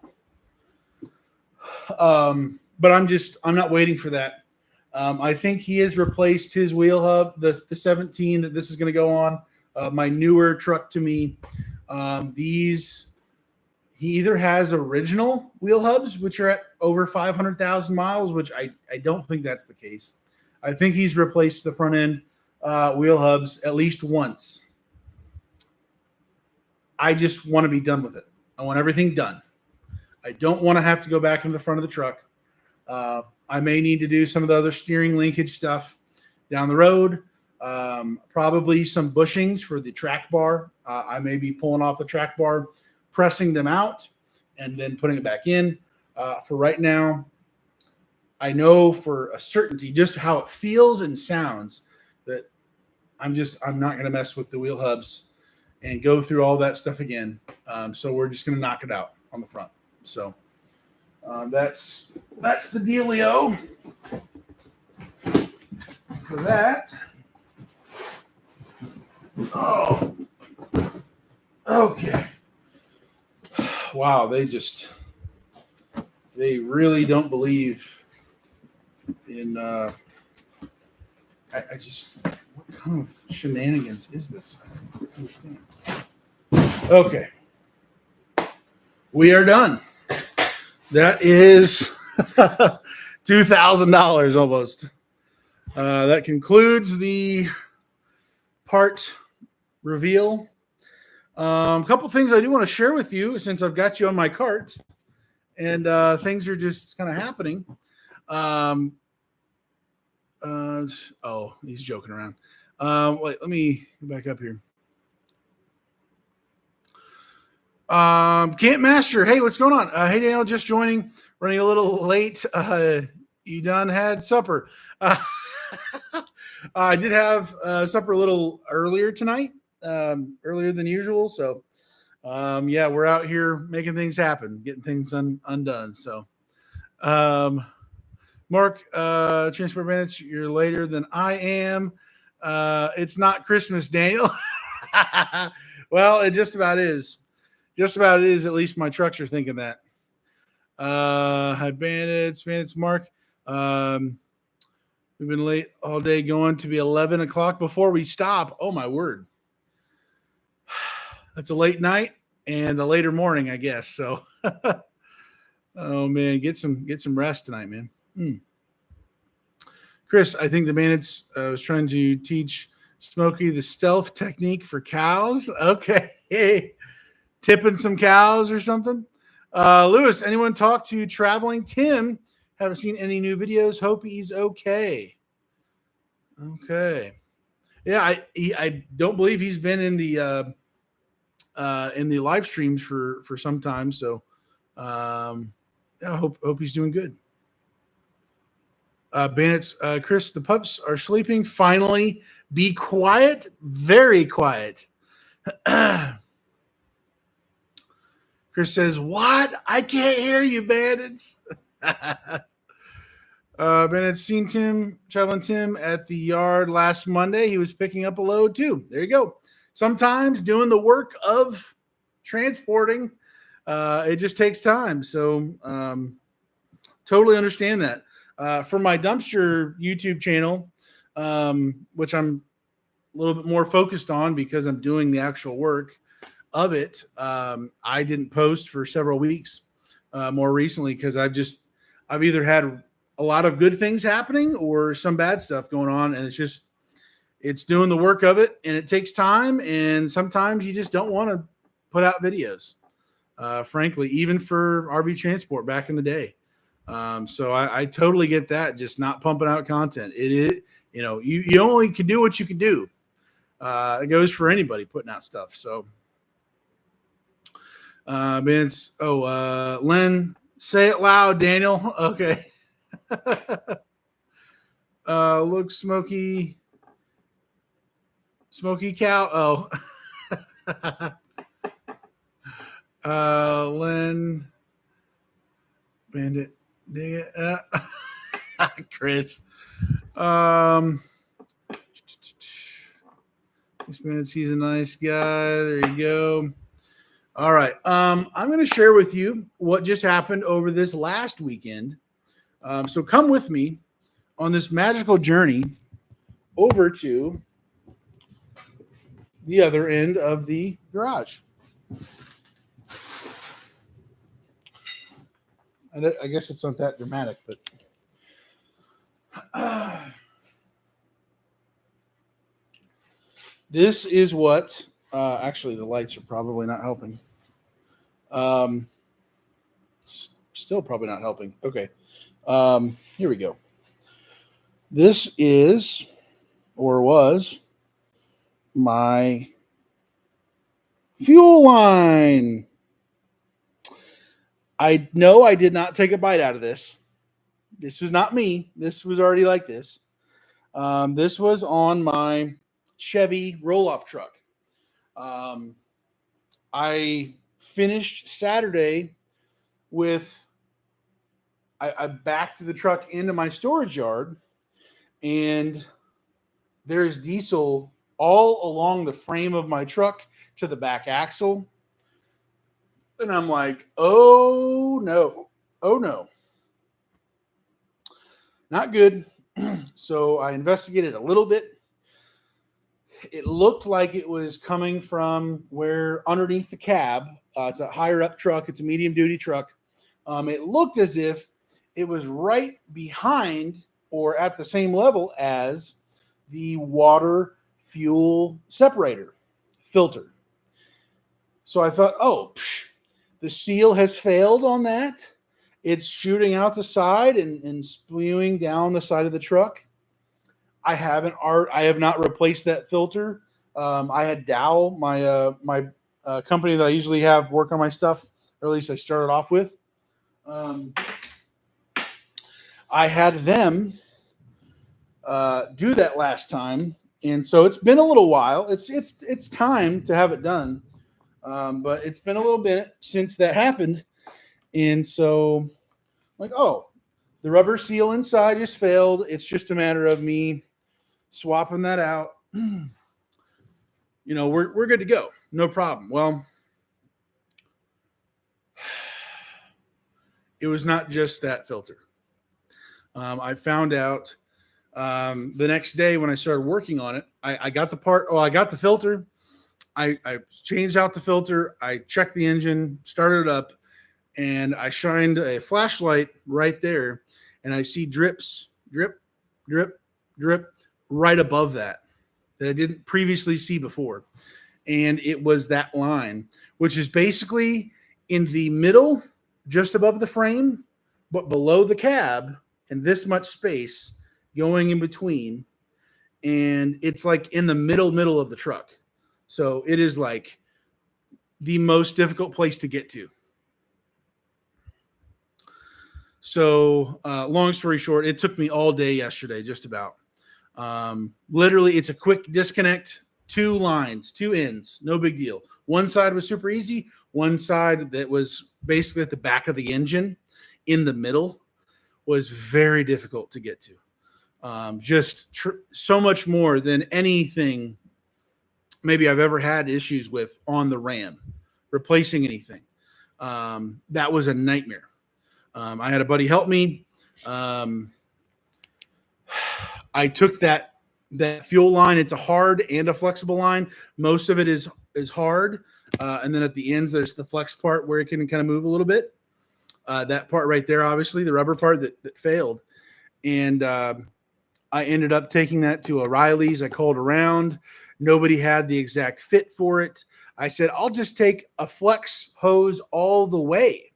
But I'm not waiting for that. I think he has replaced his wheel hub, the 17 that this is going to go on, my newer truck to me. He either has original wheel hubs, which are at over 500,000 miles, which I don't think that's the case. I think he's replaced the front end wheel hubs at least once. I just want to be done with it. I want everything done. I don't want to have to go back into the front of the truck. I may need to do some of the other steering linkage stuff down the road. Probably some bushings for the track bar. I may be pulling off the track bar, pressing them out, and then putting it back in. For right now, I know for a certainty just how it feels and sounds that I'm not going to mess with the wheel hubs and go through all that stuff again. So we're just going to knock it out on the front. So that's the dealio for that. Oh, okay. Wow, they really don't believe in I just, what kind of shenanigans is this? I don't understand. Okay. We are done. That is $2,000 almost. That concludes the part reveal. A couple things I do want to share with you since I've got you on my cart, and things are just kind of happening. Oh, he's joking around. Wait, let me go back up here. Camp Master, hey, what's going on? Hey, Daniel, just joining, running a little late. You done had supper? I did have supper a little earlier tonight, earlier than usual. So, yeah, we're out here making things happen, getting things undone. So, Mark, Transport Bandits, you're later than I am. It's not Christmas, Daniel. Well, it just about is. Just about it is. At least my trucks are thinking that. Hi, Bandits, Mark. We've been late all day, going to be 11 o'clock before we stop. Oh, my word. That's a late night and a later morning, I guess. So, oh, man, get some rest tonight, man. Chris, I think the Bandits was trying to teach Smokey the stealth technique for cows. Okay. Tipping some cows or something. Lewis, anyone talk to Traveling Tim? Haven't seen any new videos. Hope he's okay. Okay. Yeah, I don't believe he's been in the live streams for some time. So yeah, I hope he's doing good. Bandits, Chris, the pups are sleeping. Finally, be quiet. Very quiet. Chris says, "What? I can't hear you, Bandits." Bandits seen Traveling Tim at the yard last Monday. He was picking up a load too. There you go. Sometimes doing the work of transporting, it just takes time. So totally understand that. For my dumpster YouTube channel, which I'm a little bit more focused on because I'm doing the actual work of it. I didn't post for several weeks more recently because I've either had a lot of good things happening or some bad stuff going on, and it's doing the work of it, and it takes time, and sometimes you just don't want to put out videos, frankly, even for RV Transport back in the day. So I totally get that, just not pumping out content. You only can do what you can do. It goes for anybody putting out stuff. So, Len, say it loud, Daniel. Okay. Look, Smoky cow. Oh, Len, Bandit, dig it. Chris. This Bandit, he's a nice guy. There you go. All right. I'm going to share with you what just happened over this last weekend. So come with me on this magical journey over to the other end of the garage. I guess it's not that dramatic, but this is what actually the lights are probably not helping. Still probably not helping. Okay. Here we go. This is or was my fuel line. I know I did not take a bite out of this. This was not me. This was already like this. This was on my Chevy roll-off truck. I finished Saturday with, I backed the truck into my storage yard, and there's diesel all along the frame of my truck to the back axle. And I'm like, oh no, not good. So I investigated a little bit. It looked like it was coming from where underneath the cab. It's a higher up truck. It's a medium duty truck. It looked as if it was right behind or at the same level as the water fuel separator filter. So I thought, the seal has failed on that. It's shooting out the side and spewing down the side of the truck. I have not replaced that filter. I had Dow, my company that I usually have work on my stuff, or at least I started off with. I had them do that last time, and so it's been a little while. It's time to have it done, but it's been a little bit since that happened, and so like, the rubber seal inside just failed. It's just a matter of me swapping that out. We're good to go. No problem. Well, it was not just that filter. I found out the next day when I started working on it. I got the part. I got the filter. I changed out the filter. I checked the engine, started it up, and I shined a flashlight right there, and I see drips, drip, drip, drip right above that I didn't previously see before. And it was that line, which is basically in the middle, just above the frame, but below the cab, and this much space going in between. And it's like in the middle of the truck. So it is like the most difficult place to get to. So long story short, it took me all day yesterday, just about. Literally, it's a quick disconnect, 2 lines, 2 ends, no big deal. One side was super easy. One side that was basically at the back of the engine in the middle was very difficult to get to. So much more than anything maybe I've ever had issues with on the Ram, replacing anything. That was a nightmare. I had a buddy help me. I took that fuel line. It's a hard and a flexible line. Most of it is hard, and then at the ends there's the flex part where it can kind of move a little bit. That part right there, obviously the rubber part that failed, and I ended up taking that to O'Reilly's. I called around. Nobody had the exact fit for it. I said, I'll just take a flex hose all the way.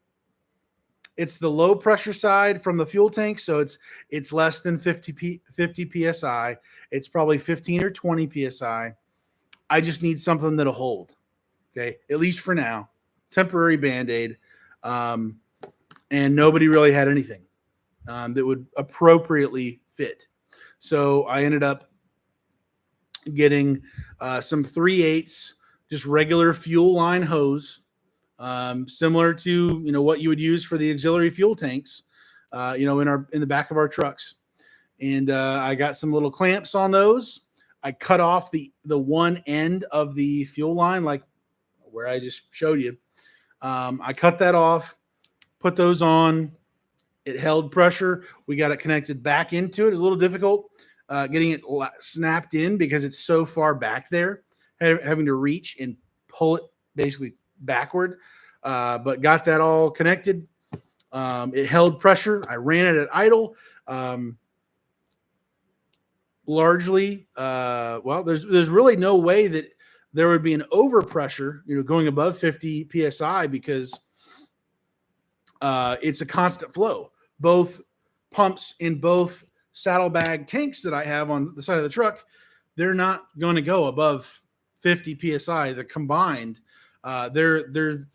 It's the low pressure side from the fuel tank, so it's less than 50 psi. It's probably 15 or 20 psi. I just need something that'll hold, okay, at least for now. Temporary Band-Aid. And nobody really had anything that would appropriately fit. So I ended up getting some 3/8, just regular fuel line hose, similar to what you would use for the auxiliary fuel tanks, in the back of our trucks. And I got some little clamps on those. I cut off the one end of the fuel line, like where I just showed you. I cut that off, put those on. It held pressure. We got it connected back into it. It's a little difficult getting it snapped in because it's so far back there, having to reach and pull it basically backward. But got that all connected. It held pressure. I ran it at idle. Largely, there's really no way that there would be an overpressure, going above 50 psi because it's a constant flow. Both pumps in both saddlebag tanks that I have on the side of the truck, they're not going to go above 50 psi. The combined, they're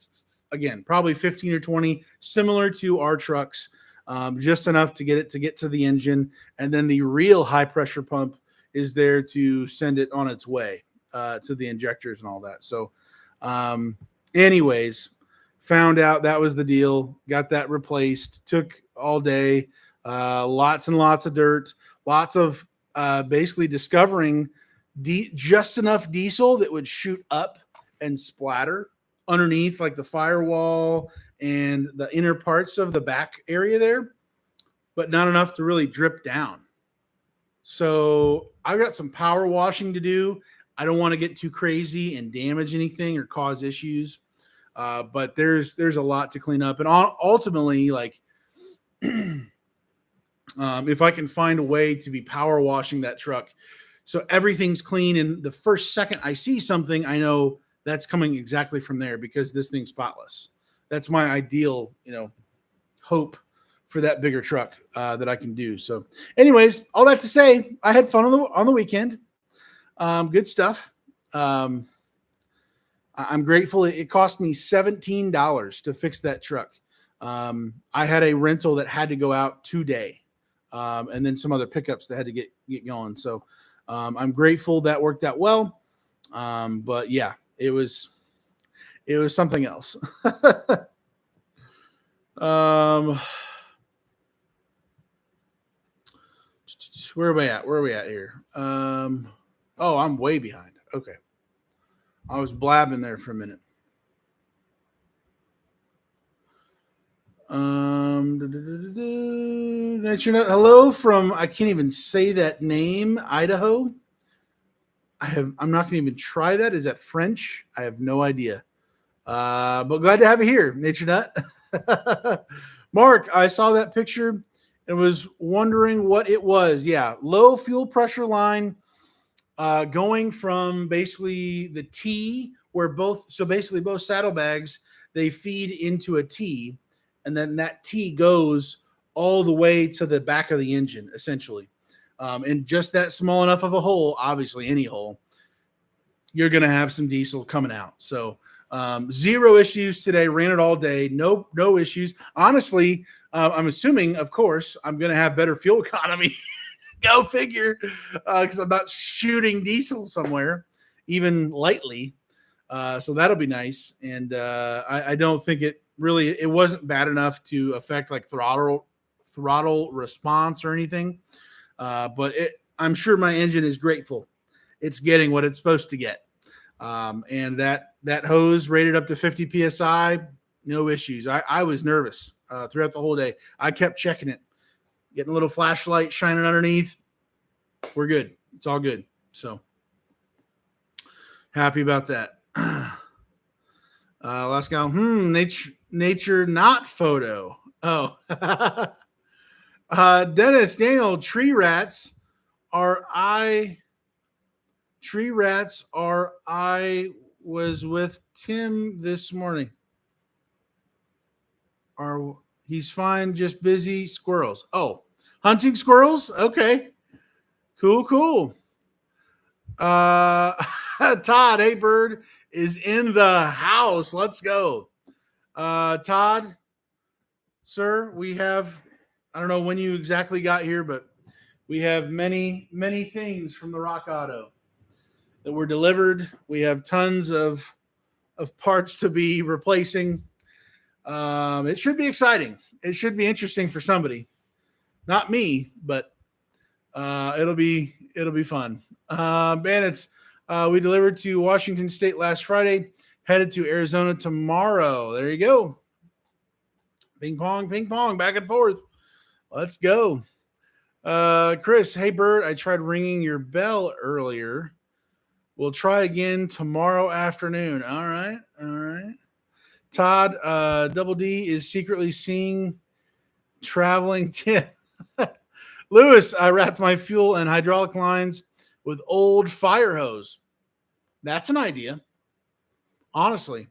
again probably 15 or 20, similar to our trucks, just enough to get to the engine, and then the real high pressure pump is there to send it on its way to the injectors and all that. So, anyways. Found out that was the deal, got that replaced, took all day, lots and lots of dirt, lots of basically discovering just enough diesel that would shoot up and splatter underneath like the firewall and the inner parts of the back area there, but not enough to really drip down. So I've got some power washing to do. I don't want to get too crazy and damage anything or cause issues. But there's a lot to clean up, and ultimately, like, if I can find a way to be power washing that truck, so everything's clean, and the first second I see something, I know that's coming exactly from there because this thing's spotless. That's my ideal, hope for that bigger truck that I can do. So, anyways, all that to say, I had fun on the weekend. Good stuff. I'm grateful. It cost me $17 to fix that truck. I had a rental that had to go out today, and then some other pickups that had to get going. So I'm grateful that worked out well. But yeah, it was something else. Where are we at? Where are we at here? Oh, I'm way behind. Okay. I was blabbing there for a minute. Hello from, I can't even say that name, Idaho. I'm not going to even try that. Is that French? I have no idea. But glad to have you here, Nature Nut. Mark, I saw that picture and was wondering what it was. Yeah, low fuel pressure line. Going from basically the T where both saddlebags, they feed into a T, and then that T goes all the way to the back of the engine, essentially. And just that small enough of a hole, obviously any hole, you're going to have some diesel coming out. So zero issues today, ran it all day. No issues. Honestly, I'm assuming, of course, I'm going to have better fuel economy. Go figure, because I'm not shooting diesel somewhere, even lightly. So that'll be nice. And I don't think it wasn't bad enough to affect like throttle response or anything. But I'm sure my engine is grateful. It's getting what it's supposed to get. And that hose rated up to 50 PSI, no issues. I was nervous throughout the whole day. I kept checking it. Getting a little flashlight shining underneath. we're good. It's all good. So happy about that. Last guy. Nature not photo. Oh. Dennis Daniel, tree rats are I was with Tim this morning. He's fine, just busy. Squirrels. Oh, hunting squirrels? Okay. Cool. Todd, hey bird, is in the house. Let's go. Todd, sir, we have, I don't know when you exactly got here, but we have many things from the Rock Auto that were delivered. We have tons of parts to be replacing. It should be exciting. It should be interesting for somebody, not me, but it'll be fun. Bandits, we delivered to Washington State last Friday, headed to Arizona tomorrow. There you go. Ping pong, back and forth. Let's go. Chris, hey Bert, I tried ringing your bell earlier. We'll try again tomorrow afternoon. All right. Todd, Double D is secretly seeing traveling Tim. Lewis, I wrapped my fuel and hydraulic lines with old fire hose. That's an idea. Honestly.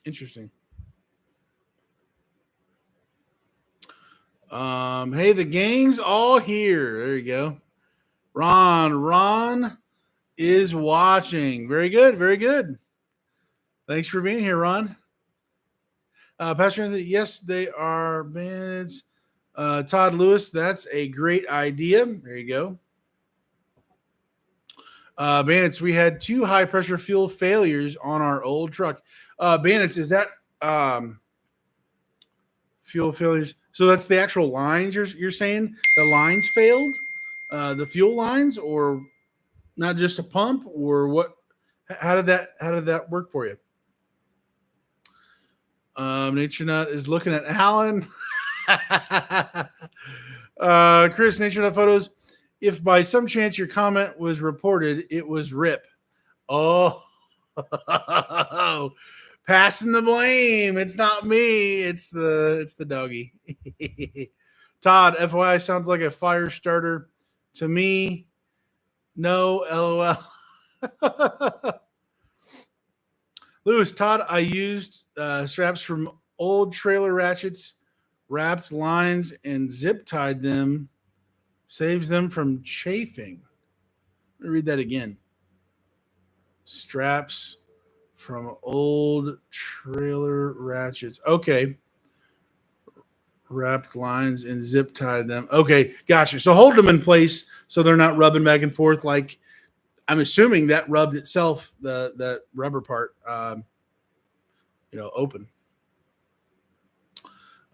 Interesting. Hey, the gang's all here. There you go. Ron is watching. Very good. Thanks for being here, Ron. Pastor Anthony, yes, they are bandits. Todd Lewis, that's a great idea. There you go. Bandits, we had 2 high pressure fuel failures on our old truck. Bandits, is that fuel failures? So that's the actual lines you're saying? The lines failed? The fuel lines, or not just a pump, or what? How did that work for you? Nature Nut is looking at Alan. Chris, Nature Nut Photos. If by some chance your comment was reported, it was RIP. Oh, passing the blame. It's not me. It's the doggy. Todd, FYI, sounds like a fire starter to me. No, LOL. Lewis, Todd, I used straps from old trailer ratchets, wrapped lines, and zip tied them. Saves them from chafing. Let me read that again. Straps from old trailer ratchets. Okay. Wrapped lines and zip tied them. Okay, gotcha. So hold them in place so they're not rubbing back and forth. Like, I'm assuming that rubbed itself, that rubber part, open.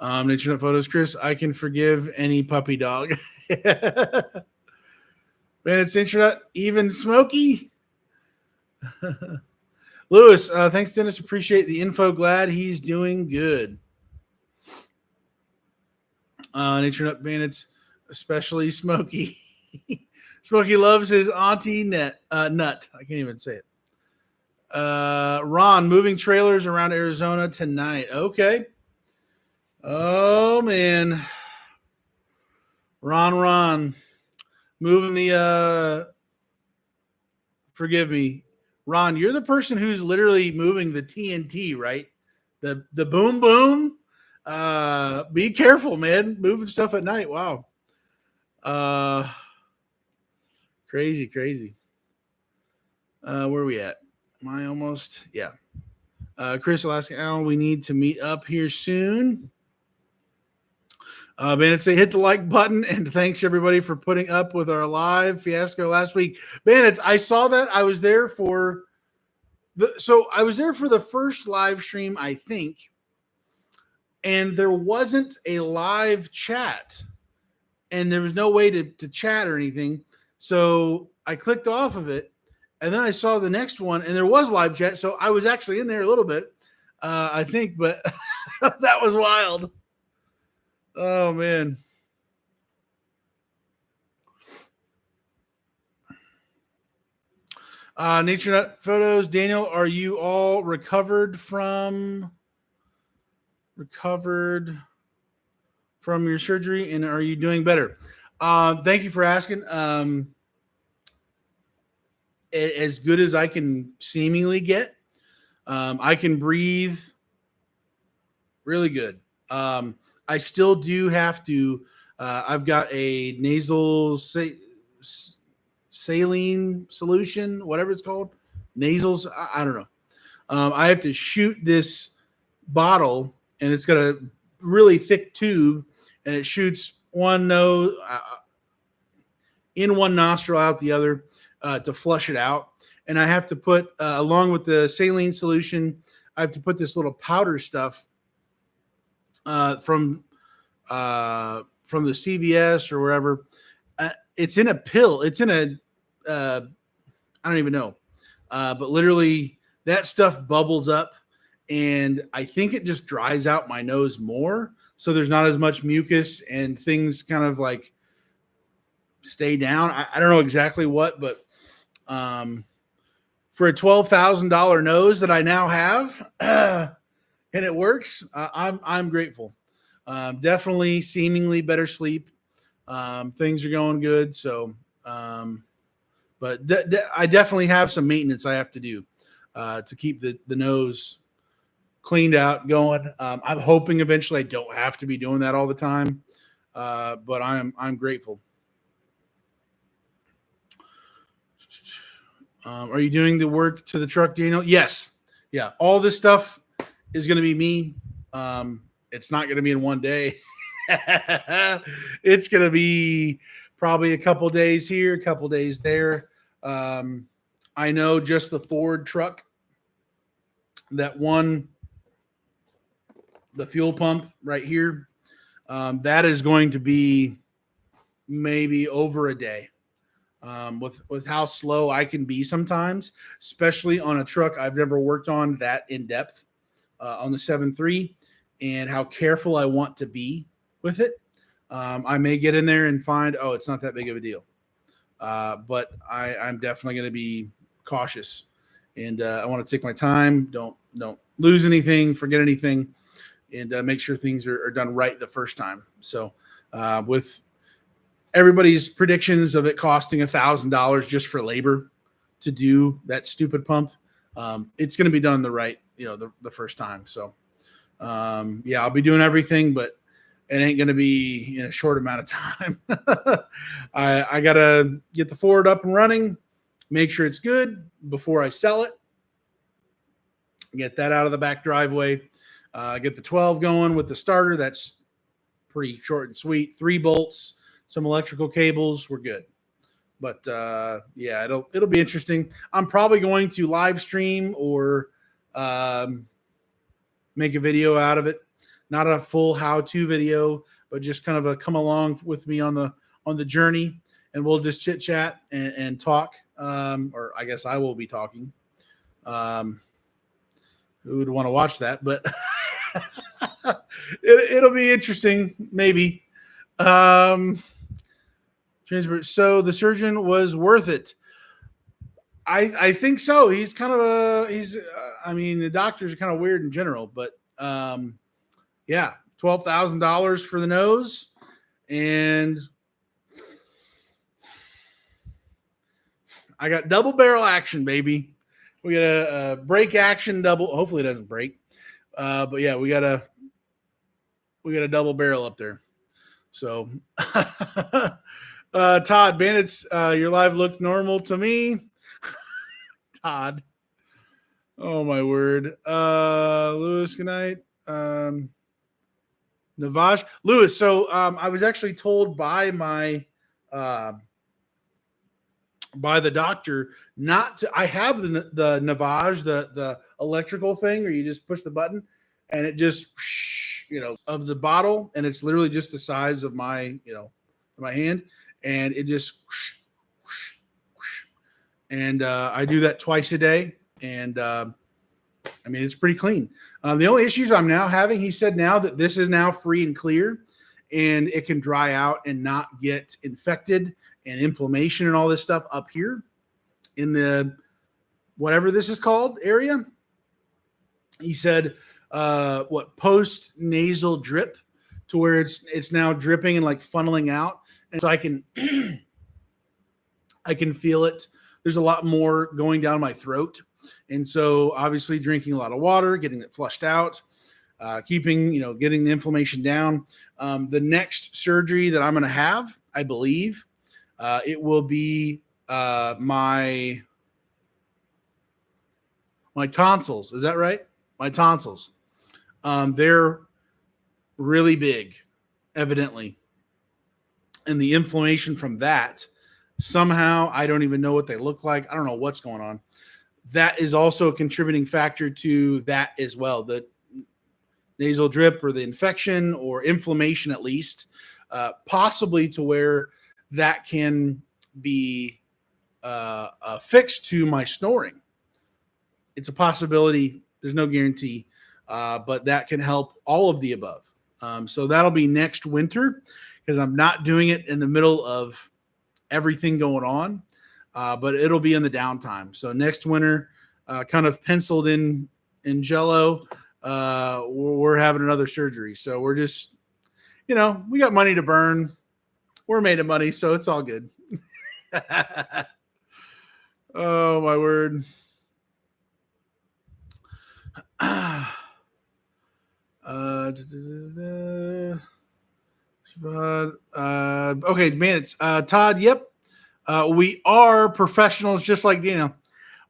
Nature Nut Photos, Chris, I can forgive any puppy dog. Man, it's Nature Nut, even Smokey. Lewis, thanks, Dennis. Appreciate the info. Glad he's doing good. Nature Nut Bandits, especially Smokey. Smokey loves his auntie Nut. I can't even say it. Ron, moving trailers around Arizona tonight. Okay. Oh, man. Ron. Moving the, forgive me. Ron, you're the person who's literally moving the TNT, right? The boom boom. Be careful, man. Moving stuff at night. Wow. Crazy. Where are we at? Am I almost? Yeah. Chris, Alaska, Alan, we need to meet up here soon. Bandits, say hit the like button, and thanks everybody for putting up with our live fiasco last week. Bandits, I saw that. I was there for the first live stream, I think, and there wasn't a live chat, and there was no way to chat or anything. So I clicked off of it, And then I saw the next one, and there was live chat, so I was actually in there a little bit, I think, but that was wild. Oh man. Nature Nut Photos, Daniel, are you all recovered from your surgery, and are you doing better? Thank you for asking. As good as I can seemingly get. I can breathe really good. I still do have to. I've got a nasal saline solution, whatever it's called, nasals. I don't know. I have to shoot this bottle, and it's got a really thick tube, and it shoots one nose in one nostril, out the other, to flush it out. And I have to put, along with the saline solution, I have to put this little powder stuff from the CVS or wherever. It's in a pill. It's in a I don't even know, but literally that stuff bubbles up, and I think it just dries out my nose more, so there's not as much mucus and things kind of like stay down. I don't know exactly what, but for a $12,000 nose that I now have, and it works, I'm grateful. Definitely, seemingly better sleep. Things are going good. So, but I definitely have some maintenance I have to do to keep the nose cleaned out, going. I'm hoping eventually I don't have to be doing that all the time, but I'm grateful. Are you doing the work to the truck, Daniel? Yes. Yeah. All this stuff is going to be me. It's not going to be in one day. It's going to be probably a couple days here, a couple days there. I know just the Ford truck, that one, the fuel pump right here, that is going to be maybe over a day. With how slow I can be sometimes, especially on a truck I've never worked on that in depth, on the 7.3, and how careful I want to be with it. I may get in there and find, oh, it's not that big of a deal. But I'm definitely going to be cautious, and I want to take my time. Don't lose anything, forget anything, and make sure things are done right the first time. So with everybody's predictions of it costing $1,000 just for labor to do that stupid pump, it's going to be done the right, the first time. So, yeah, I'll be doing everything, but it ain't going to be in a short amount of time. I got to get the Ford up and running, make sure it's good before I sell it, get that out of the back driveway, get the 12 going with the starter. That's pretty short and sweet. 3 bolts, some electrical cables, we're good. But yeah, it'll be interesting. I'm probably going to live stream or make a video out of it. Not a full how-to video, but just kind of a come along with me on the journey, and we'll just chit chat and talk. Or I guess I will be talking. Who would want to watch that? But it'll be interesting, maybe. So the surgeon was worth it. I think so. He's kind of I mean, the doctors are kind of weird in general, but yeah, $12,000 for the nose, and I got double barrel action, baby. We got a brake action double. Hopefully it doesn't break. But yeah, we got a double barrel up there. So Todd Bandits, your live looked normal to me. Todd. Oh my word. Lewis, good night. Navaj. Lewis, so I was actually told by my by the doctor not to. I have the Navaj, the electrical thing where you just push the button and it just of the bottle, and it's literally just the size of my my hand, and it just And I do that twice a day. And I mean, it's pretty clean. The only issues I'm now having, he said now that this is now free and clear and it can dry out and not get infected and inflammation and all this stuff up here in the whatever this is called area. He said, post nasal drip to where it's now dripping and like funneling out. And so I can, I can feel it. There's a lot more going down my throat. And so obviously drinking a lot of water, getting it flushed out, getting the inflammation down. The next surgery that I'm going to have, I believe, it will be my tonsils. Is that right? My tonsils. They're really big, evidently. And the inflammation from that, somehow, I don't even know what they look like. I don't know what's going on. That is also a contributing factor to that as well. The nasal drip or the infection or inflammation, at least, possibly to where that can be fixed to my snoring. It's a possibility. There's no guarantee, but that can help all of the above. So that'll be next winter because I'm not doing it in the middle of everything going on, but it'll be in the downtime. So next winter, kind of penciled in jello, we're having another surgery. So we're just, we got money to burn. We're made of money, so it's all good. Oh, my word. Okay, man, it's Todd. Yep. We are professionals just like Dino.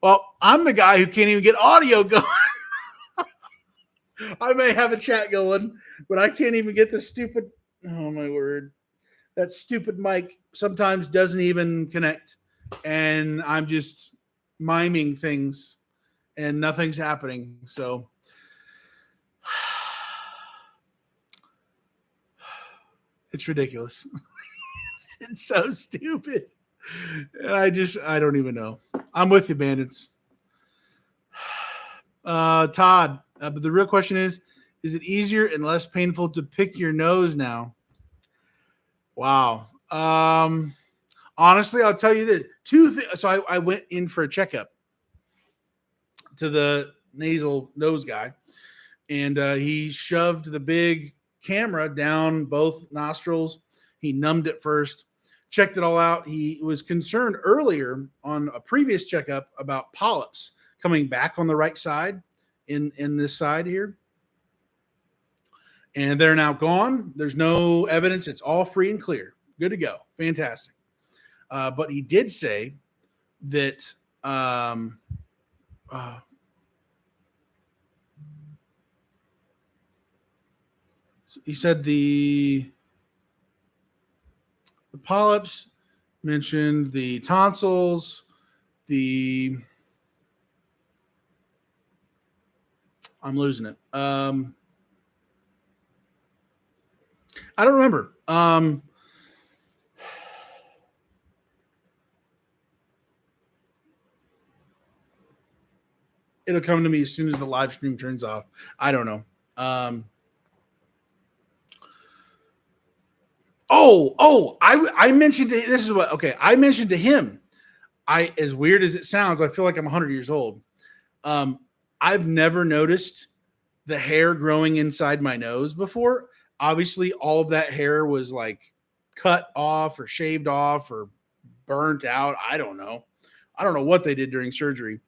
Well, I'm the guy who can't even get audio going. I may have a chat going, but I can't even get the stupid, oh my word. That stupid mic sometimes doesn't even connect. And I'm just miming things and nothing's happening. So it's ridiculous. It's so stupid. I don't even know. I'm with you, bandits. Todd, but the real question is it easier and less painful to pick your nose now? Wow. Honestly, I'll tell you this. So I went in for a checkup to the nasal nose guy, and he shoved the big camera down both nostrils. He numbed it first, checked it all out. He was concerned earlier on a previous checkup about polyps coming back on the right side in this side here. And they're now gone. There's no evidence. It's all free and clear. Good to go. Fantastic. But he did say that he said the polyps, mentioned the tonsils, I'm losing it. I don't remember. It'll come to me as soon as the live stream turns off. I don't know. I mentioned this is what, okay. I mentioned to him, as weird as it sounds, I feel like I'm 100 years old. I've never noticed the hair growing inside my nose before. Obviously, all of that hair was like cut off or shaved off or burnt out. I don't know what they did during surgery.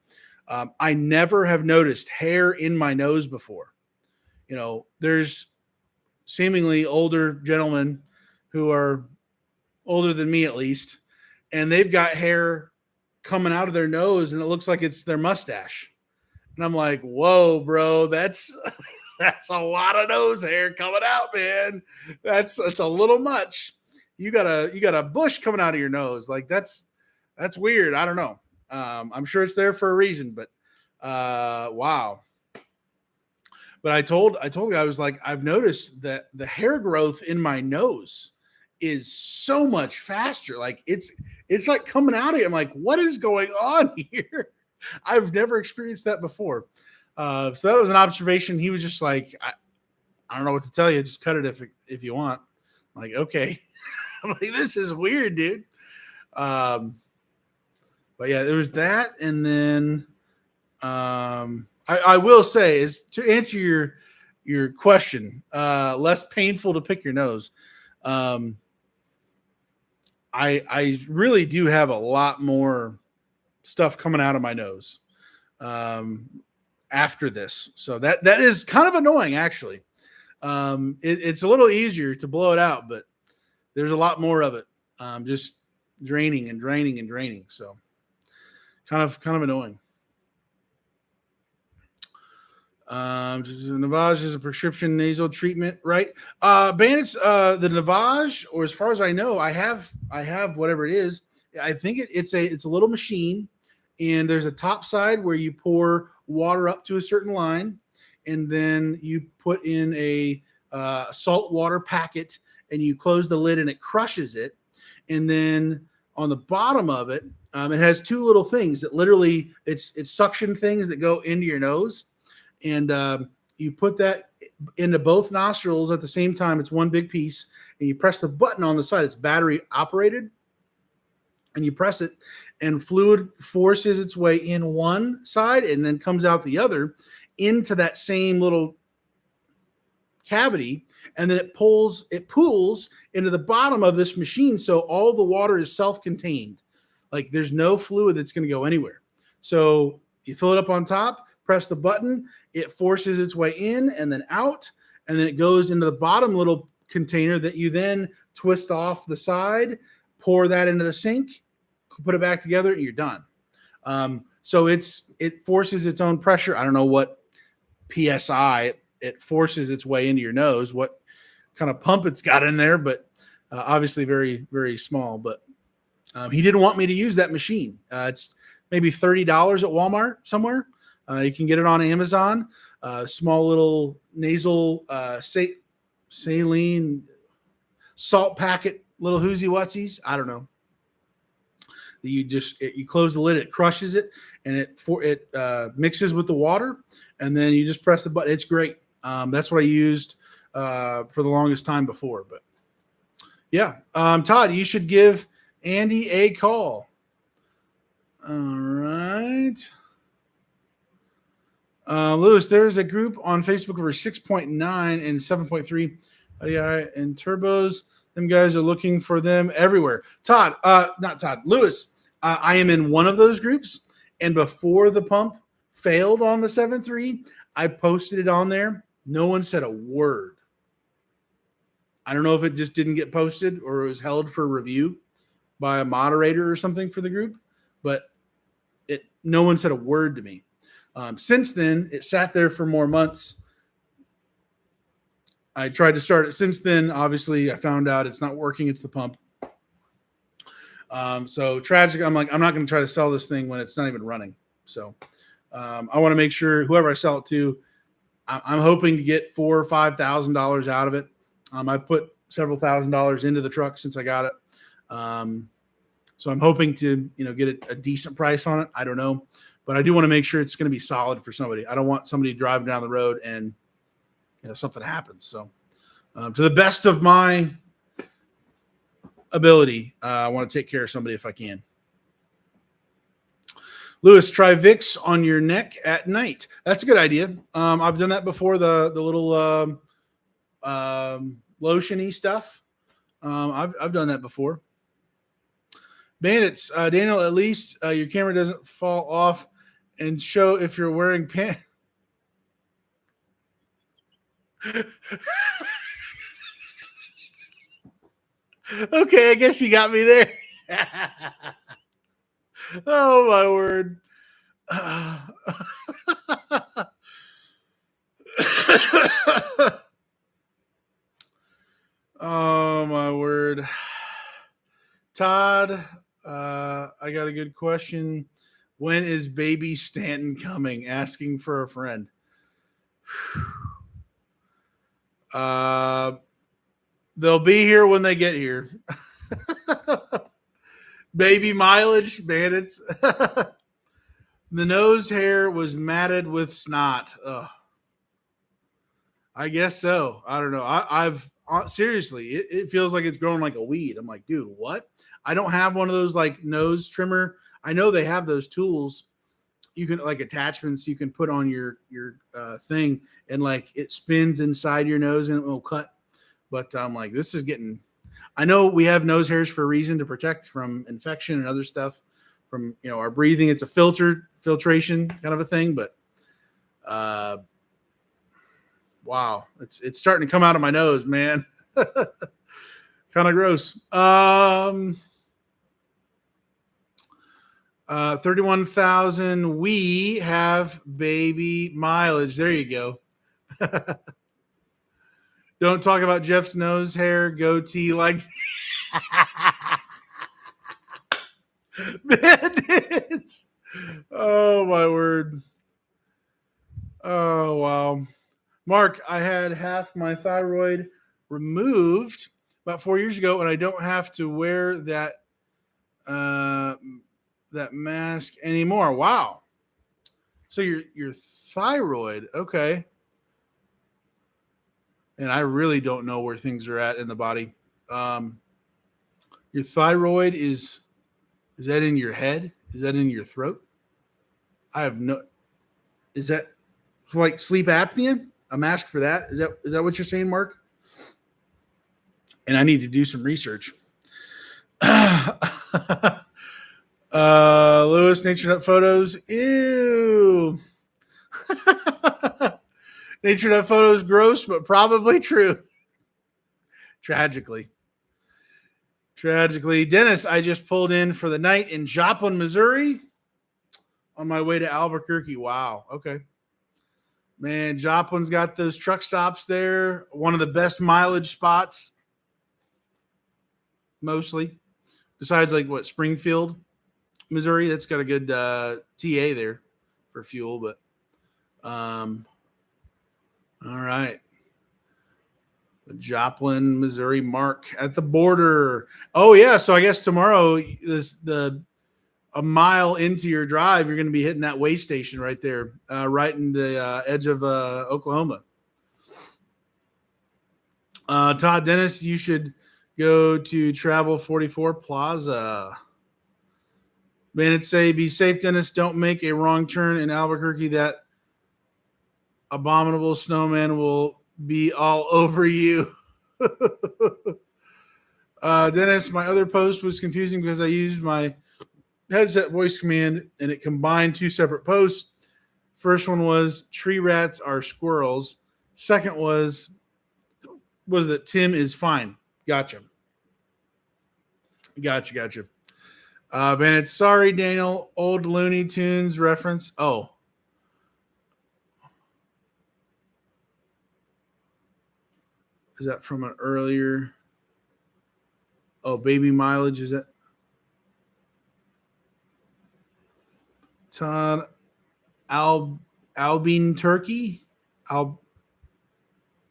I never have noticed hair in my nose before. There's seemingly older gentlemen who are older than me at least, and they've got hair coming out of their nose and it looks like it's their mustache. And I'm like, whoa, bro, that's a lot of nose hair coming out, man. It's a little much. You got a bush coming out of your nose. Like that's weird. I don't know. I'm sure it's there for a reason, but wow. But I told the guy, I was like, I've noticed that the hair growth in my nose is so much faster. Like it's like coming out of it. I'm like, what is going on here? I've never experienced that before. So that was an observation. He was just like, I don't know what to tell you. Just cut it if you want. I'm like, okay. I'm like, this is weird, dude. But yeah, there was that. And then I will say, is to answer your question, less painful to pick your nose. I really do have a lot more stuff coming out of my nose after this. So that is kind of annoying, actually. It's a little easier to blow it out, but there's a lot more of it. Just draining and draining and draining. So kind of annoying. Navage is a prescription nasal treatment, right? Bandits, the Navage, or as far as I know, I have whatever it is. I think it's a little machine, and there's a top side where you pour water up to a certain line, and then you put in a salt water packet, and you close the lid, and it crushes it. And then on the bottom of it, it has two little things that literally it's suction things that go into your nose. And you put that into both nostrils at the same time. It's one big piece, and you press the button on the side. It's battery operated, and you press it, and fluid forces its way in one side and then comes out the other into that same little cavity, and then it pools into the bottom of this machine, so all the water is self-contained. Like there's no fluid that's going to go anywhere. So you fill it up on top, press the button, it forces its way in and then out, and then it goes into the bottom little container that you then twist off the side, pour that into the sink, put it back together, and you're done. So it forces its own pressure. I don't know what PSI it forces its way into your nose, what kind of pump it's got in there, but obviously very, very small. But he didn't want me to use that machine. It's maybe $30 at Walmart somewhere. You can get it on Amazon. Small little nasal saline salt packet, little whoozy whatsies. I don't know. You close the lid, it crushes it, and it mixes with the water, and then you just press the button. It's great. That's what I used for the longest time before. But yeah, Todd, you should give Andy a call. All right. Lewis, there's a group on Facebook over 6.9 and 7.3 RDI and turbos. Them guys are looking for them everywhere. Todd, not Todd, Lewis, I am in one of those groups, and before the pump failed on the 7.3, I posted it on there. No one said a word. I don't know if it just didn't get posted or it was held for review by a moderator or something for the group, but no one said a word to me. Since then, it sat there for more months. I tried to start it since then. Obviously, I found out it's not working. It's the pump. So tragic. I'm like, I'm not going to try to sell this thing when it's not even running. So I want to make sure whoever I sell it to, I'm hoping to get $4,000 or $5,000 out of it. I put several $1,000s into the truck since I got it. So I'm hoping to, get a decent price on it. I don't know. But I do want to make sure it's going to be solid for somebody. I don't want somebody driving down the road and something happens. So to the best of my ability, I want to take care of somebody if I can. Lewis, try Vicks on your neck at night. That's a good idea. I've done that before, the little lotion-y stuff. I've done that before. Bandits, Daniel, at least your camera doesn't fall off and show if you're wearing pants. Okay, I guess you got me there. Oh, my word. Oh, my word. Todd, I got a good question. When is baby Stanton coming? Asking for a friend. They'll be here when they get here. Baby mileage, man. It's the nose hair was matted with snot. Ugh. I guess so. I don't know. I've seriously, it feels like it's growing like a weed. I'm like, dude, what? I don't have one of those like nose trimmer. I know they have those tools. You can like attachments you can put on your thing, and like it spins inside your nose and it will cut. But I'm like, this is getting. I know we have nose hairs for a reason, to protect from infection and other stuff from our breathing. It's a filtration kind of a thing, but wow, it's starting to come out of my nose, man. Kind of gross. 31,000. We have baby mileage. There you go. Don't talk about Jeff's nose hair goatee like bandits. Oh my word. Oh wow. Mark, I had half my thyroid removed about 4 years ago, and I don't have to wear that that mask anymore. Wow. So your thyroid, okay. And I really don't know where things are at in the body. Your thyroid is that in your head? Is that in your throat? I have no. Is that like sleep apnea? A mask for that? Is that what you're saying, Mark? And I need to do some research. Lewis, Nature Nut Photos. Ew. Nature Nut Photos, gross, but probably true. Tragically. Dennis, I just pulled in for the night in Joplin, Missouri on my way to Albuquerque. Wow. Okay. Man, Joplin's got those truck stops there. One of the best mileage spots. Mostly. Besides like Springfield, Missouri. That's got a good TA there for fuel, but all right. Joplin, Missouri, Mark at the border. Oh yeah, so I guess tomorrow a mile into your drive, you're going to be hitting that way station right there, right in the edge of Oklahoma. Todd Dennis, you should go to Travel 44 Plaza. Man, say, be safe, Dennis. Don't make a wrong turn in Albuquerque. That abominable snowman will be all over you. Dennis, my other post was confusing because I used my headset voice command and it combined two separate posts. First one was tree rats are squirrels. Second was that Tim is fine. Gotcha. Bennett, sorry, Daniel. Old Looney Tunes reference. Oh. Is that from an earlier? Oh, baby mileage, is that? Todd Albin Turkey?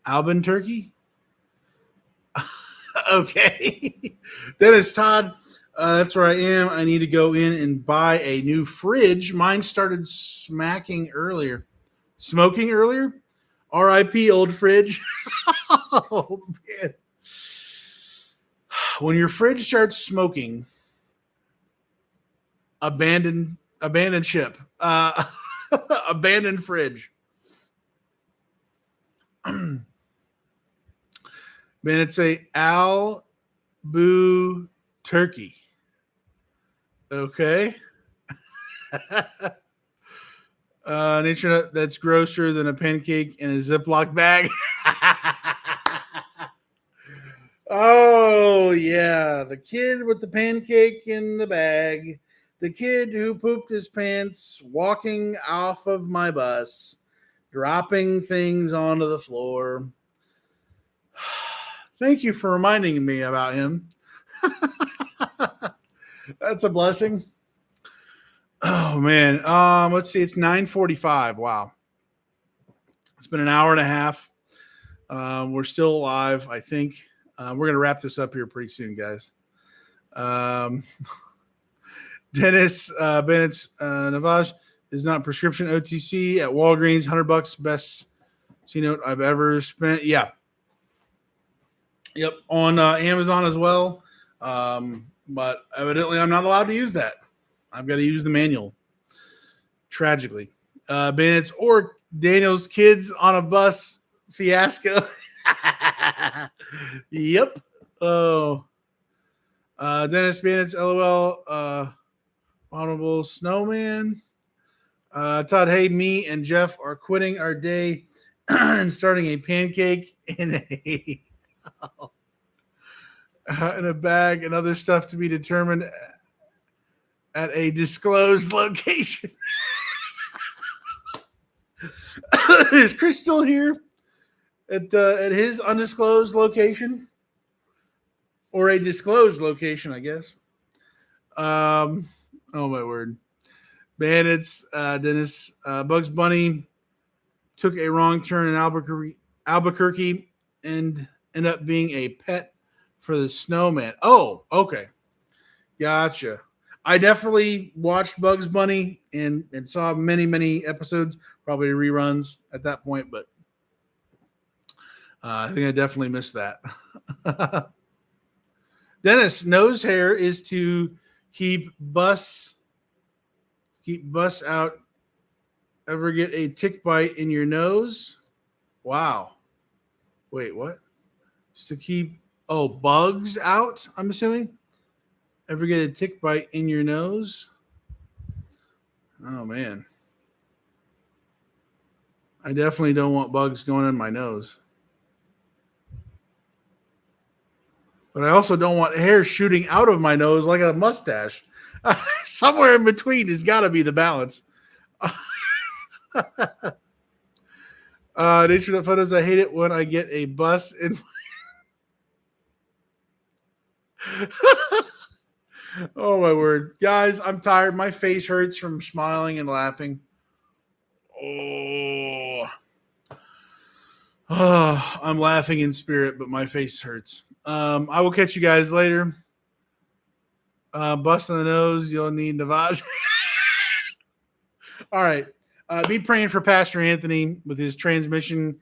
Albin Turkey? Okay. That is Todd. That's where I am. I need to go in and buy a new fridge. Mine started smoking earlier. R.I.P. old fridge. Oh, man. When your fridge starts smoking, abandoned ship. Abandoned fridge. Man, it's a Albu turkey. Okay. Nature Nut, that's grosser than a pancake in a Ziploc bag. Oh, yeah. The kid with the pancake in the bag. The kid who pooped his pants walking off of my bus, dropping things onto the floor. Thank you for reminding me about him. That's a blessing. Oh, man. Let's see. It's 9:45. Wow. It's been an hour and a half. We're still alive, I think. We're going to wrap this up here pretty soon, guys. Dennis Bennett's Navage is not prescription OTC at Walgreens. $100, best C-note I've ever spent. Yeah. Yep. On Amazon as well. But evidently I'm not allowed to use that. I've got to use the manual. Tragically. Bennett's or Daniel's kids on a bus fiasco. Yep. Oh. Dennis Bennett's LOL. Honorable Snowman. Todd, hey, me and Jeff are quitting our day and starting a pancake in a bag and other stuff to be determined at a disclosed location. Is Chris still here at his undisclosed location or a disclosed location? I guess. Oh my word. Bandits, Dennis, Bugs Bunny took a wrong turn in Albuquerque and ended up being a pet for the snowman. Oh, okay. Gotcha. I definitely watched Bugs Bunny and saw many, many episodes, probably reruns at that point, but I think I definitely missed that. Dennis, nose hair is to keep bus out. Ever get a tick bite in your nose? Wow. Wait, what? It's to keep bugs out, I'm assuming. Ever get a tick bite in your nose? Oh man. I definitely don't want bugs going in my nose. But I also don't want hair shooting out of my nose like a mustache. Somewhere in between has got to be the balance. Nature of photos. I hate it when I get a bus in. Oh my word, guys! I'm tired. My face hurts from smiling and laughing. I'm laughing in spirit, but my face hurts. I will catch you guys later. Bust on the nose. You'll need Navage. All right. Be praying for Pastor Anthony with his transmission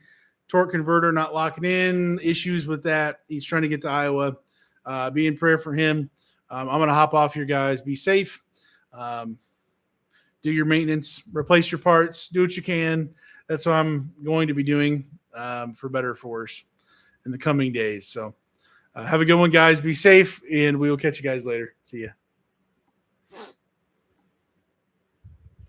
torque converter not locking in, issues with that. He's trying to get to Iowa. Be in prayer for him. I'm going to hop off here, guys. Be safe. Do your maintenance. Replace your parts. Do what you can. That's what I'm going to be doing for better or for worse in the coming days. So have a good one, guys. Be safe, and we will catch you guys later. See ya.